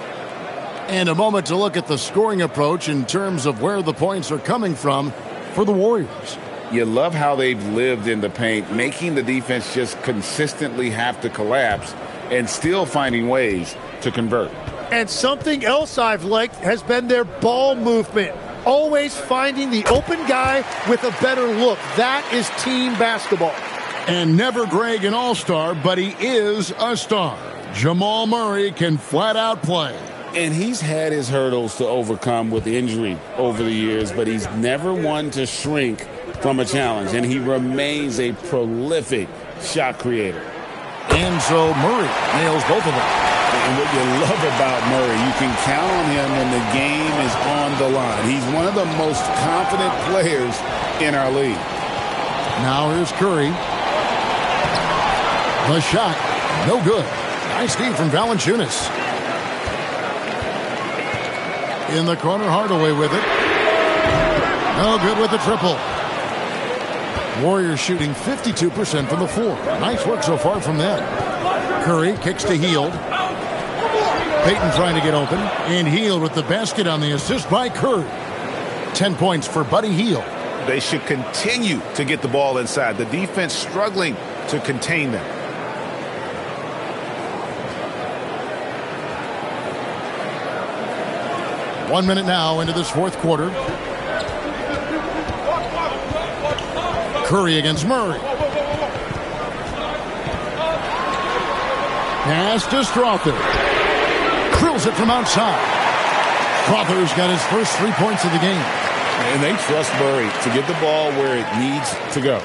Speaker 1: And a moment to look at the scoring approach in terms of where the points are coming from for the Warriors.
Speaker 5: You love how they've lived in the paint, making the defense just consistently have to collapse and still finding ways to convert.
Speaker 3: And something else I've liked has been their ball movement. Always finding the open guy with a better look. That is team basketball.
Speaker 1: And never Greg an all-star, but he is a star. Jamal Murray can flat out play.
Speaker 2: And he's had his hurdles to overcome with injury over the years, but he's never one to shrink from a challenge. And he remains a prolific shot creator.
Speaker 1: And so Murray nails both of them.
Speaker 2: And what you love about Murray, you can count on him when the game is on the line. He's one of the most confident players in our league.
Speaker 1: Now here's Curry. The shot, no good. Nice D from Valanciunas. In the corner, Hardaway with it. No good with the triple. Warriors shooting 52% from the floor. Nice work so far from them. Curry kicks to Hield. Payton trying to get open. And Hield with the basket on the assist by Curry. 10 points for Buddy Hield.
Speaker 5: They should continue to get the ball inside. The defense struggling to contain them.
Speaker 1: One minute now into this fourth quarter. Curry against Murray. Pass to Strother. Drills it from outside. Strother's got his first 3 points of the game.
Speaker 2: And they trust Murray to get the ball where it needs to go.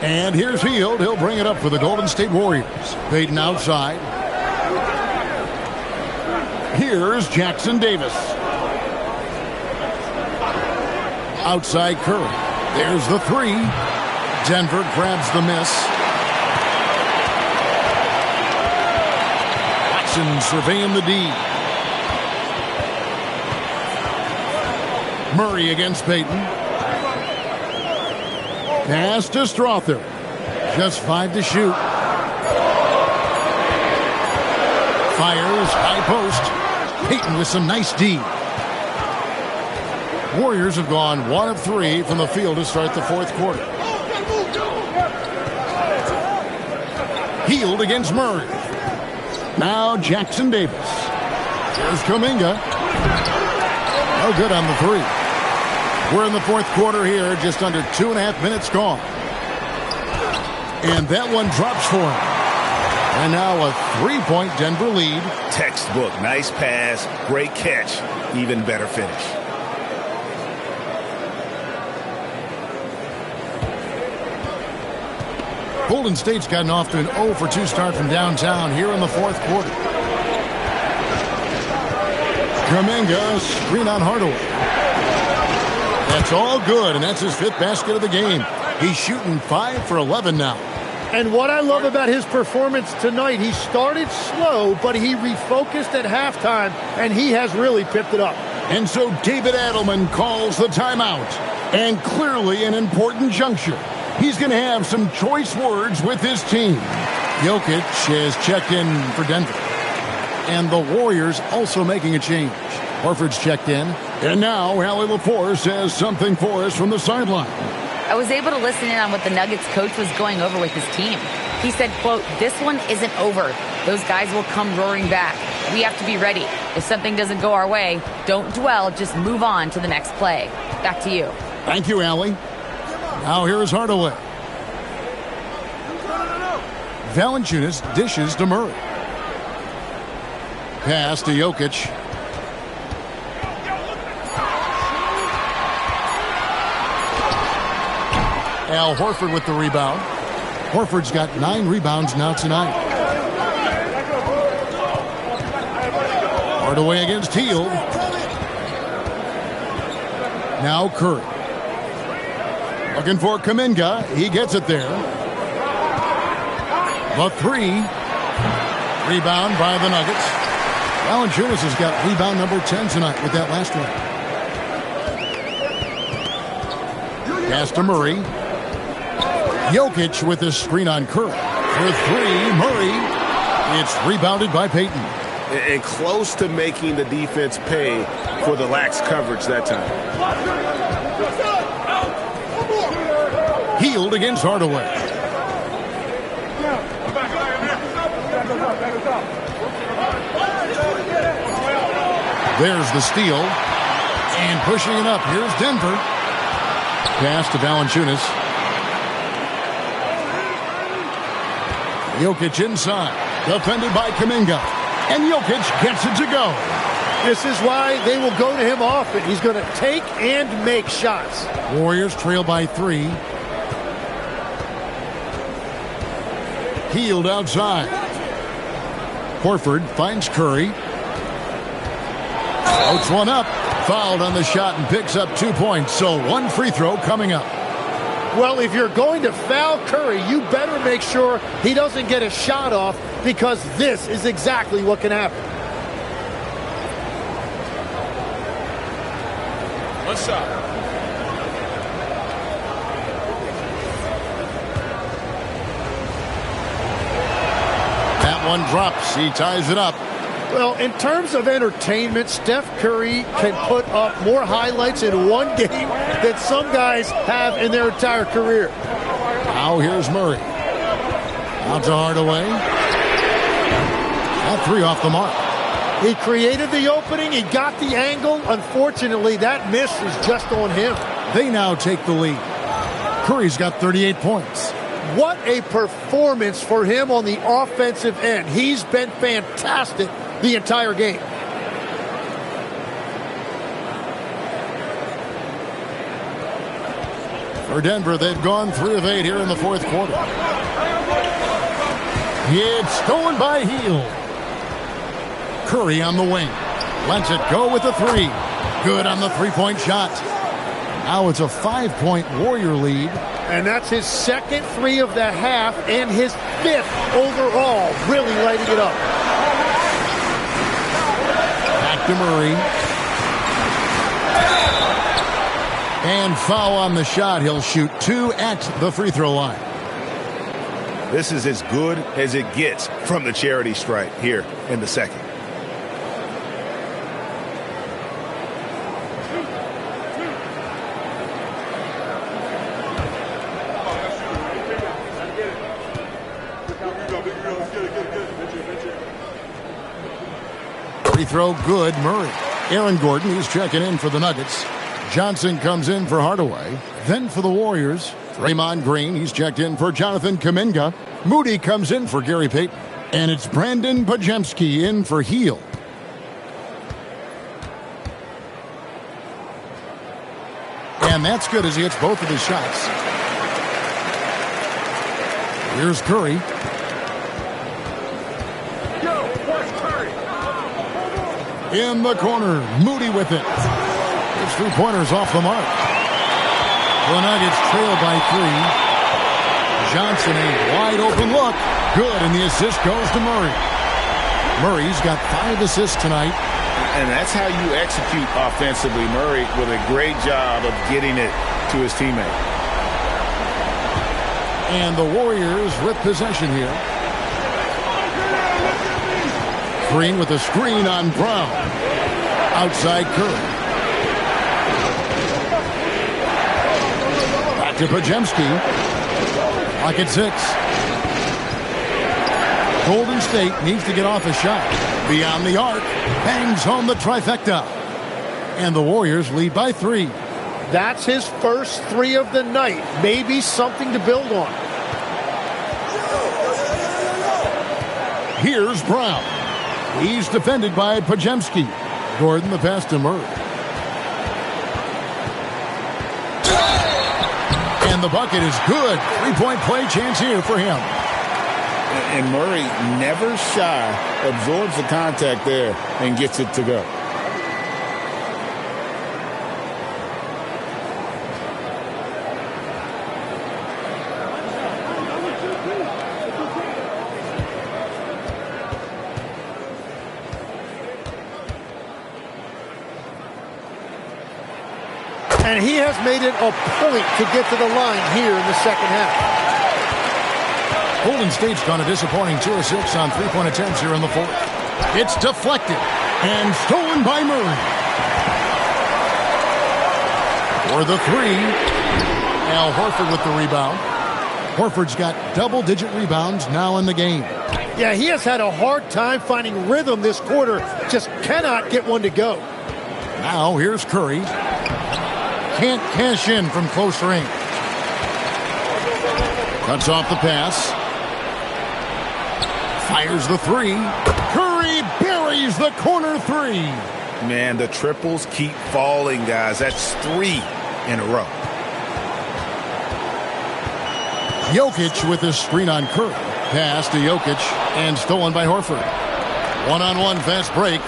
Speaker 1: And here's Hield. He'll bring it up for the Golden State Warriors. Payton outside. Here's Jackson Davis. Outside Curry. There's the three. Denver grabs the miss. Watson surveying the D. Murray against Payton. Pass to Strother. Just 5 to shoot. Fires, high post. Payton with some nice D. Warriors have gone 1 of 3 from the field to start the fourth quarter. Hield against Murray. Now Jackson Davis. Here's Kuminga. No good on the three. We're in the fourth quarter here, just under 2.5 minutes gone. And that one drops for him. And now a 3-point Denver lead.
Speaker 5: Textbook, nice pass, great catch, even better finish.
Speaker 1: Golden State's gotten off to an 0 for 2 start from downtown here in the fourth quarter. Kuminga, screen on Hardaway. That's all good, and that's his 5th basket of the game. He's shooting 5 for 11 now.
Speaker 3: And what I love about his performance tonight, he started slow, but he refocused at halftime, and he has really picked it up.
Speaker 1: And so David Adelman calls the timeout. And clearly an important juncture. He's going to have some choice words with his team. Jokic has checked in for Denver. And the Warriors also making a change. Horford's checked in. And now Allie LaForce has something for us from the sideline.
Speaker 4: I was able to listen in on what the Nuggets coach was going over with his team. He said, quote, "This one isn't over. Those guys will come roaring back. We have to be ready. If something doesn't go our way, don't dwell, just move on to the next play." Back to you.
Speaker 1: Thank you, Allie. Now here's Hardaway. Valanciunas dishes to Murray. Pass to Jokic. Al Horford with the rebound. Horford's got 9 rebounds now tonight. Hardaway against Hield. Now Curry. Looking for Kuminga. He gets it there. The 3. Rebound by the Nuggets. Valanciunas has got rebound number 10 tonight with that last one. Pass to Murray. Jokic with his screen on Curry. For 3, Murray. It's rebounded by Payton.
Speaker 5: And close to making the defense pay for the lax coverage that time.
Speaker 1: Hield against Hardaway. There's the steal. And pushing it up. Here's Denver. Pass to Valanciunas. Jokic inside. Defended by Kuminga. And Jokic gets it to go.
Speaker 3: This is why they will go to him often. He's going to take and make shots.
Speaker 1: Warriors trail by 3. Hield outside. Horford finds Curry. Floats one up. Fouled on the shot and picks up 2 points. So 1 free throw coming up.
Speaker 3: Well, if you're going to foul Curry, you better make sure he doesn't get a shot off, because this is exactly what can happen.
Speaker 6: One shot.
Speaker 1: That one drops. He ties it up.
Speaker 3: Well, in terms of entertainment, Steph Curry can put up more highlights in one game than some guys have in their entire career.
Speaker 1: Now here's Murray. Out to Hardaway. That 3 off the mark.
Speaker 3: He created the opening. He got the angle. Unfortunately, that miss is just on him.
Speaker 1: They now take the lead. Curry's got 38 points.
Speaker 3: What a performance for him on the offensive end. He's been fantastic the entire game.
Speaker 1: For Denver, they've gone 3 of 8 here in the fourth quarter. It's stolen by Hield. Curry on the wing. Lets it go with the 3. Good on the three-point shot. Now it's a 5-point Warrior lead.
Speaker 3: And that's his second 3 of the half and his 5th overall. Really lighting it up.
Speaker 1: Back to Murray. And foul on the shot. He'll shoot 2 at the free throw line.
Speaker 5: This is as good as it gets from the charity stripe here in the second.
Speaker 1: Free throw good, Murray. Aaron Gordon, he's checking in for the Nuggets. Johnson comes in for Hardaway. Then for the Warriors, Draymond Green, he's checked in for Jonathan Kuminga. Moody comes in for Gary Payton. And it's Brandon Pajemski in for Hield. And that's good as he hits both of his shots. Here's Curry. In the corner, Moody with it. His 3-pointers off the mark. The Nuggets trail by 3. Johnson, a wide open look. Good, and the assist goes to Murray. Murray's got 5 assists tonight.
Speaker 5: And that's how you execute offensively. Murray with a great job of getting it to his teammate.
Speaker 1: And the Warriors with possession here. Green with a screen on Brown. Outside Curry. Back to Pajemski. Clock at 6. Golden State needs to get off a shot. Beyond the arc. Bangs home the trifecta. And the Warriors lead by 3.
Speaker 3: That's his first 3 of the night. Maybe something to build on.
Speaker 1: Here's Brown. He's defended by Pajemski. Gordon the pass to Murray. And the bucket is good. 3-point play chance here for him.
Speaker 5: And Murray, never shy, absorbs the contact there and gets it to go.
Speaker 3: And he has made it a point to get to the line here in the second half.
Speaker 1: Golden State's gone a disappointing 2 of 6 on 3-point attempts here in the fourth. It's deflected and stolen by Murray. For the 3, Al Horford with the rebound. Horford's got double-digit rebounds now in the game.
Speaker 3: Yeah, he has had a hard time finding rhythm this quarter. Just cannot get one to go.
Speaker 1: Now here's Curry. Can't cash in from close range. Cuts off the pass. Fires the 3. Curry buries the corner 3.
Speaker 5: Man, the triples keep falling, guys. That's 3 in a row.
Speaker 1: Jokic with his screen on Curry. Pass to Jokic and stolen by Horford. One-on-one fast break.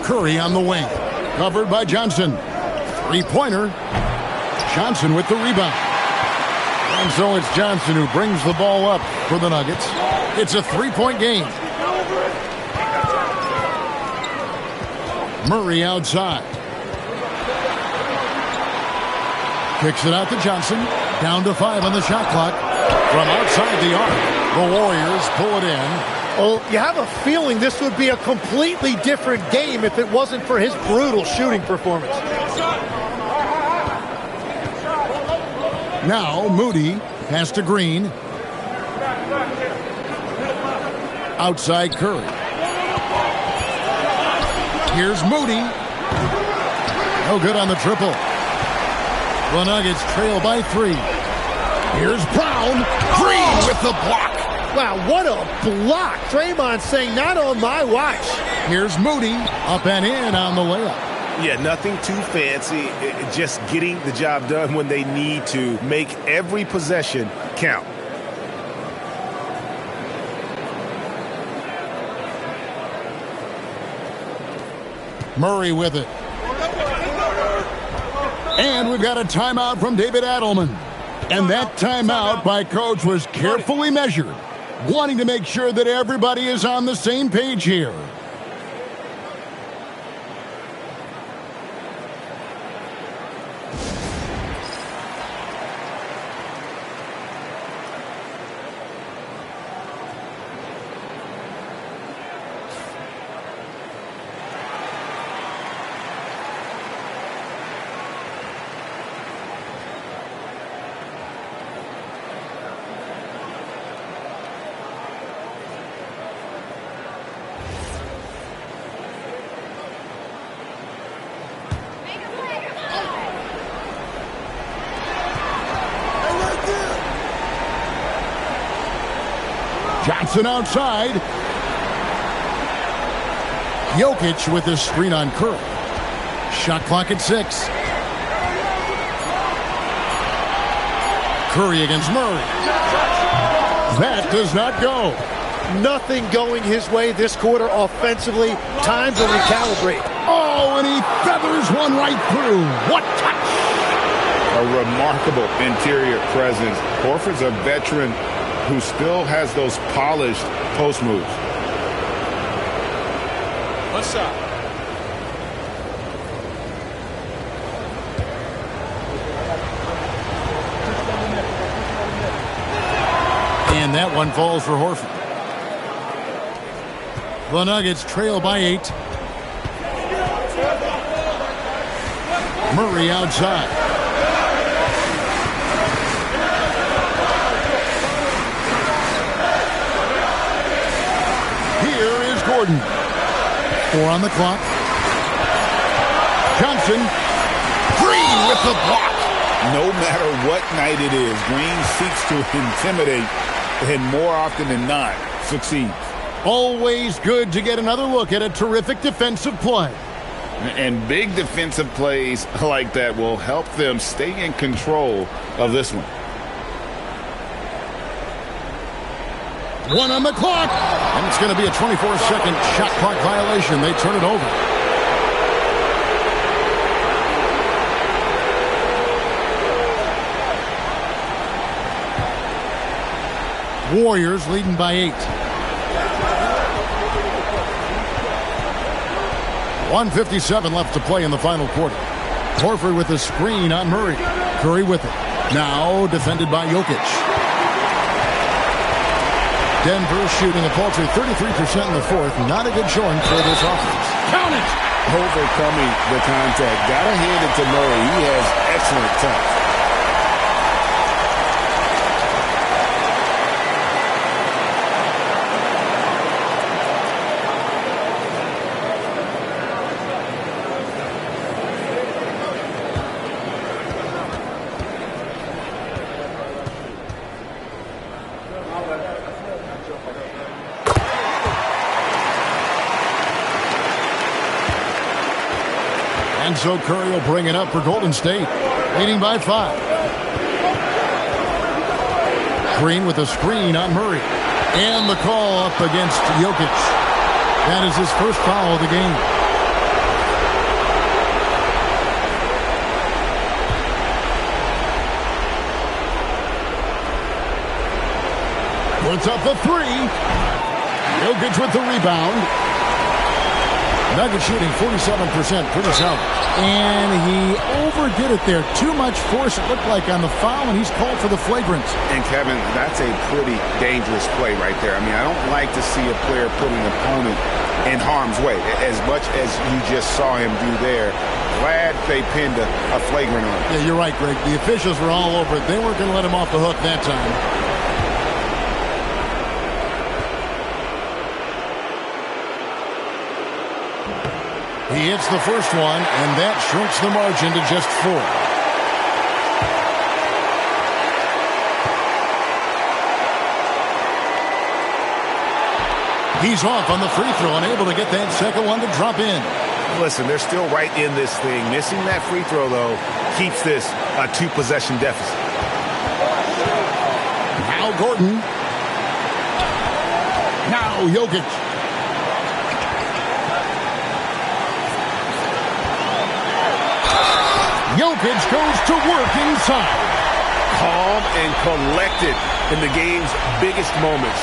Speaker 1: Curry on the wing. Covered by Johnson. 3-pointer. Johnson with the rebound. And so it's Johnson who brings the ball up for the Nuggets. It's a 3-point game. Murray outside. Kicks it out to Johnson. Down to 5 on the shot clock. From outside the arc, the Warriors pull it in.
Speaker 3: Oh, you have a feeling this would be a completely different game if it wasn't for his brutal shooting performance.
Speaker 1: Now Moody pass to Green. Outside Curry. Here's Moody. No good on the triple. The Nuggets trail by 3. Here's Brown. Green with the block.
Speaker 3: Wow, what a block. Draymond saying, not on my watch.
Speaker 1: Here's Moody. Up and in on the layup.
Speaker 11: Yeah, nothing too fancy. Just getting the job done when they need to. Make every possession count.
Speaker 1: Murray with it. And we've got a timeout from David Adelman. And that timeout by Coach was carefully measured, wanting to make sure that everybody is on the same page here. Johnson outside. Jokic with his screen on Curry. Shot clock at 6. Curry against Murray. That does not go.
Speaker 3: Nothing going his way this quarter offensively. Time to recalibrate.
Speaker 1: Oh, and he feathers one right through. What touch!
Speaker 5: A remarkable interior presence. Horford's a veteran who still has those polished post moves.
Speaker 6: One shot.
Speaker 1: And that one falls for Horford. The Nuggets trail by 8. Murray outside. Gordon. 4 on the clock. Johnson. Green with the block.
Speaker 5: No matter what night it is, Green seeks to intimidate and more often than not succeeds.
Speaker 1: Always good to get another look at a terrific defensive play.
Speaker 5: And big defensive plays like that will help them stay in control of this one.
Speaker 1: 1 on the clock. And it's going to be a 24-second shot clock violation. They turn it over. Warriors leading by 8. 1:57 left to play in the final quarter. Horford with a screen on Murray. Curry with it. Now defended by Jokic. Denver shooting a paltry 33% in the fourth. Not a good showing for this offense. Count it!
Speaker 5: Overcoming the contact. Gotta hand it to Murray. He has excellent touch.
Speaker 1: And so Curry will bring it up for Golden State, leading by 5. Green with a screen on Murray. And the call up against Jokic. That is his first foul of the game. Puts up the 3. Jokic with the rebound. Nuggets shooting 47%, pretty solid. And he overdid it there. Too much force, it looked like, on the foul, and he's called for the flagrant.
Speaker 5: And, Kevin, that's a pretty dangerous play right there. I mean, I don't like to see a player put an opponent in harm's way, as much as you just saw him do there. Glad they pinned a flagrant on him.
Speaker 1: Yeah, you're right, Greg. The officials were all over it. They weren't going to let him off the hook that time. He hits the first one, and that shrinks the margin to just 4. He's off on the free throw, unable to get that second one to drop in.
Speaker 11: Listen, they're still right in this thing. Missing that free throw, though, keeps this a 2-possession deficit.
Speaker 1: Now Gordon. Now Jokic. Jokic goes to work inside.
Speaker 11: Calm and collected in the game's biggest moments.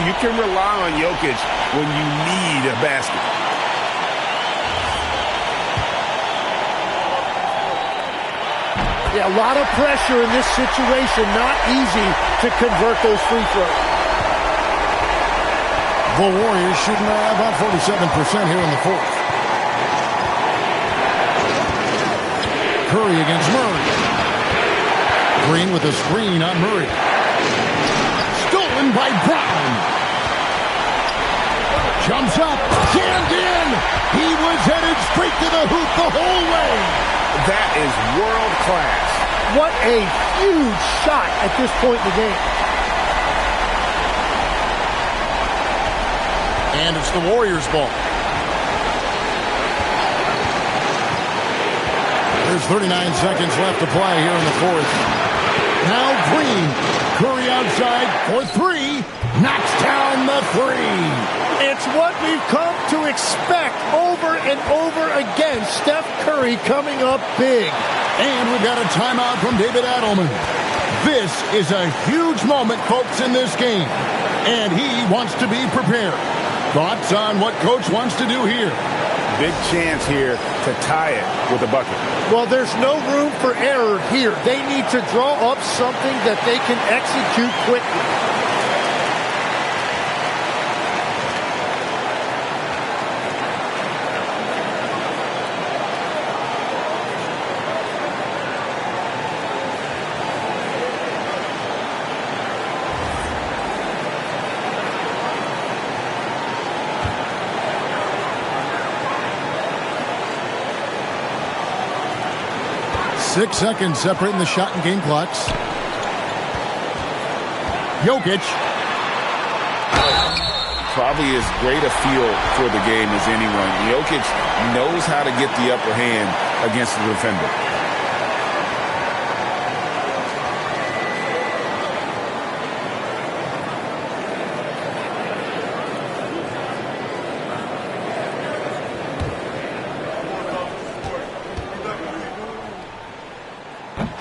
Speaker 11: You can rely on Jokic when you need a basket.
Speaker 3: Yeah, a lot of pressure in this situation. Not easy to convert those free throws.
Speaker 1: The Warriors shooting about 47% here in the fourth. Curry against Murray. Green with a screen on Murray. Stolen by Brown. Jumps up. Jammed in. He was headed straight to the hoop the whole way.
Speaker 11: That is world class.
Speaker 3: What a huge shot at this point in the game.
Speaker 1: And it's the Warriors' ball. There's 39 seconds left to play here in the fourth. Now Green. Curry outside for three. Knocks down the three.
Speaker 3: It's what we've come to expect over and over again. Steph Curry coming up big.
Speaker 1: And we've got a timeout from David Adelman. This is a huge moment, folks, in this game. And he wants to be prepared. Thoughts on what Coach wants to do here?
Speaker 5: Big chance here to tie it with a bucket.
Speaker 3: Well, there's no room for error here. They need to draw up something that they can execute quickly.
Speaker 1: 6 seconds separating the shot and game clocks. Jokic.
Speaker 5: Probably as great a feel for the game as anyone. Jokic knows how to get the upper hand against the defender.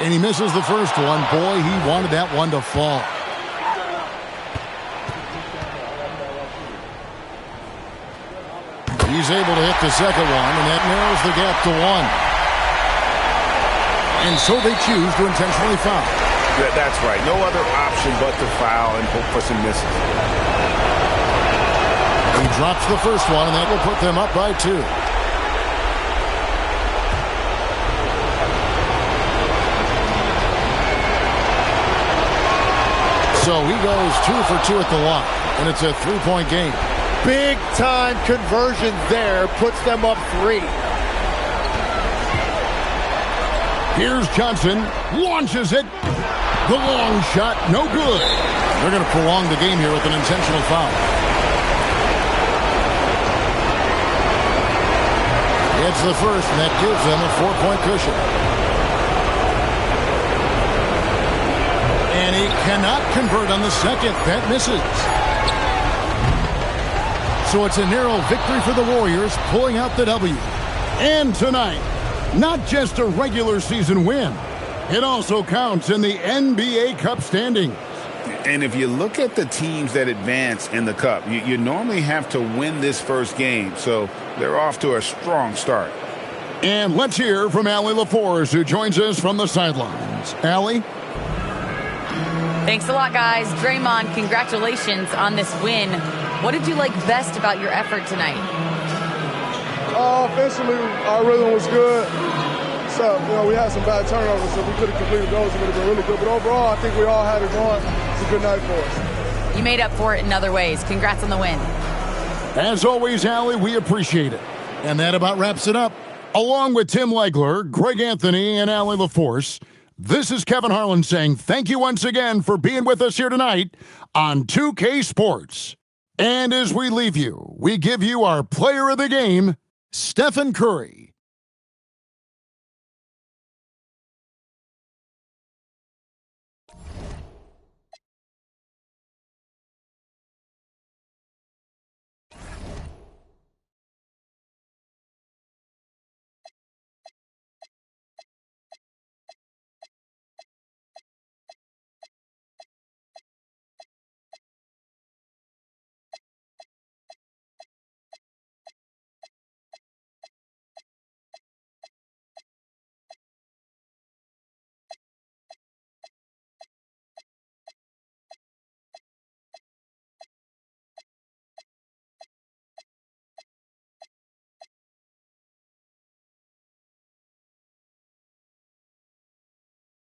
Speaker 1: And he misses the first one. Boy, he wanted that one to fall. He's able to hit the second one, and that narrows the gap to one. And so they choose to intentionally foul.
Speaker 5: Yeah, that's right. No other option but to foul and hope for some misses.
Speaker 1: He drops the first one, and that will put them up by 2. So he goes 2 for 2 at the line, and it's a 3-point game.
Speaker 3: Big-time conversion there puts them up 3.
Speaker 1: Here's Johnson, launches it. The long shot, no good. They're going to prolong the game here with an intentional foul. It's the first, and that gives them a 4-point cushion. And he cannot convert on the second. That misses. So it's a narrow victory for the Warriors, pulling out the W. And tonight, not just a regular season win, it also counts in the NBA Cup standings.
Speaker 5: And if you look at the teams that advance in the Cup, you normally have to win this first game. So they're off to a strong start.
Speaker 1: And let's hear from Allie LaForce, who joins us from the sidelines. Allie?
Speaker 4: Thanks a lot, guys. Draymond, congratulations on this win. What did you like best about your effort tonight?
Speaker 12: Offensively, our rhythm was good. So, we had some bad turnovers, so we could have completed those. It would have been really good. But overall, I think we all had it going. It's a good night for us.
Speaker 4: You made up for it in other ways. Congrats on the win.
Speaker 1: As always, Allie, we appreciate it. And that about wraps it up. Along with Tim Legler, Greg Anthony, and Allie LaForce, this is Kevin Harlan saying thank you once again for being with us here tonight on 2K Sports. And as we leave you, we give you our player of the game, Stephen Curry,